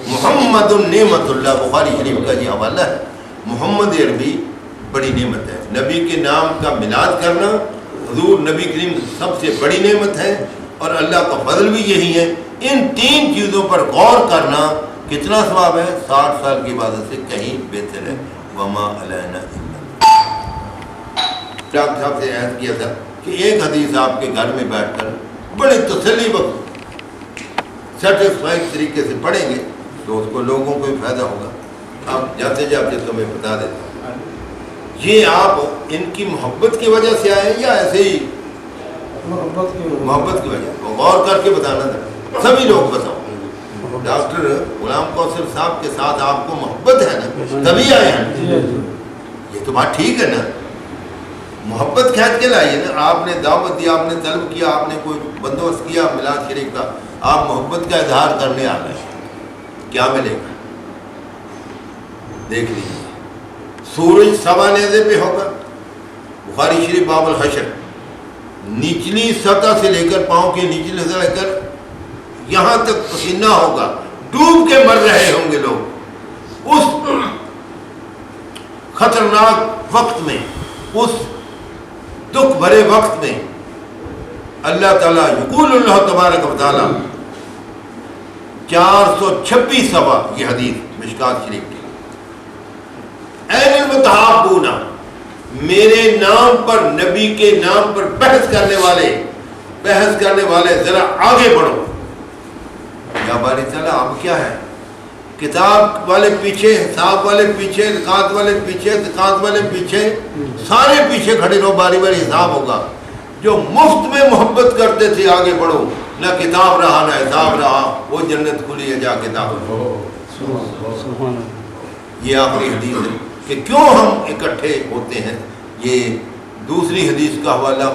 محمد نعمت اللہ، بخاری شریف کا یہ حوالہ ہے۔ محمد عربی بڑی نعمت ہے۔ نبی کے نام کا میلاد کرنا حضور نبی کریم سب سے بڑی نعمت ہے، اور اللہ کا فضل بھی یہی ہے۔ ان 3 چیزوں پر غور کرنا کتنا ثواب ہے؟ 60 سال کی عبادت سے کہیں بہتر ہے۔ وما علینا الا ڈاکٹر صاحب سے عہد کیا تھا کہ ایک حدیث آپ کے گھر میں بیٹھ کر بڑے تسلی بخش سیٹسفائڈ طریقے سے پڑھیں گے تو اس کو لوگوں کو بھی فائدہ ہوگا۔ اب جاتے جاتے تمہیں بتا دیتا ہوں، یہ آپ ان کی محبت کی وجہ سے آئے یا ایسے ہی؟ محبت کی وجہ، غور کر کے بتانا تھا، سبھی لوگ بتاؤ۔ ڈاکٹر غلام کوثر صاحب کے ساتھ آپ کو محبت ہے نا، تبھی آئے ہیں۔ یہ تو بات ٹھیک ہے نا، محبت کھینچ کے لائیے نا۔ آپ نے دعوت دی، آپ نے طلب کیا، آپ نے کوئی بندوبست کیا میلاد شریف کا، آپ محبت کا اظہار کرنے آ گئے، کیا ملے گا؟ دیکھ لیجیے، سورج سوا نیزے پہ ہوگا، بخاری شریف باب الحشر، نچلی سطح سے لے کر پاؤں کے نچلے سے لے کر یہاں تک پسینہ ہوگا، ڈوب کے مر رہے ہوں گے لوگ اس خطرناک وقت میں، اس دکھ بھرے وقت میں۔ اللہ تعالیٰ یقول اللہ تبارک و تعالیٰ 426 صفحہ، یہ حدیث مشکات شریف کی، این المتحابون، میرے نام پر، نبی کے نام پر بحث کرنے والے ذرا آگے بڑھو۔ یا باری تعالیٰ اب کیا ہے؟ کتاب والے پیچھے، حساب والے پیچھے، زکات والے پیچھے، زکات والے پیچھے، سارے پیچھے کھڑے رہو، باری باری حساب ہوگا۔ جو مفت میں محبت کرتے تھے آگے بڑھو، نہ کتاب رہا نہ حساب رہا، وہ جنت کھلی ہے، جا کتاب رہو۔ یہ آخری حدیث ہے کہ کیوں ہم اکٹھے ہوتے ہیں۔ یہ دوسری حدیث کا حوالہ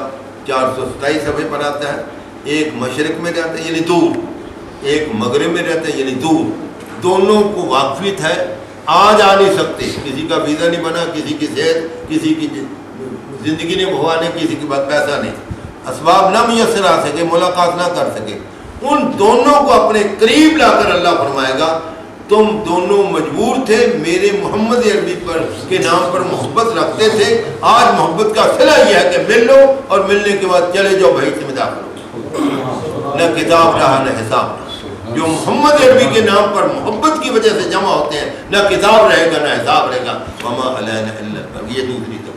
427 صفحے پر آتا ہے۔ ایک مشرق میں رہتا ہے یعنی دور، ایک مغرب میں رہتا ہے یعنی دور، دونوں کو واقفیت ہے، آج آ نہیں سکتے، کسی کا ویزا نہیں بنا، کسی کی صحت، کسی کی زندگی نہیں بھوانے، کسی کے پاس پیسہ نہیں، اسباب نہ میسر آ سکے، ملاقات نہ کر سکے، ان دونوں کو اپنے قریب لا کر اللہ فرمائے گا تم دونوں مجبور تھے، میرے محمد عربی پر کے نام پر محبت رکھتے تھے، آج محبت کا صلہ یہ ہے کہ مل لو اور ملنے کے بعد چلے جاؤ بھائی میں داخل ہو، نہ کتاب رہا نہ حساب رہا۔ جو محمد عربی کے نام پر محبت کی وجہ سے جمع ہوتے ہیں، نہ کتاب رہے گا نہ حساب رہے گا۔ وما علینا الا البلاغ، یہ دوسری تبلیغ۔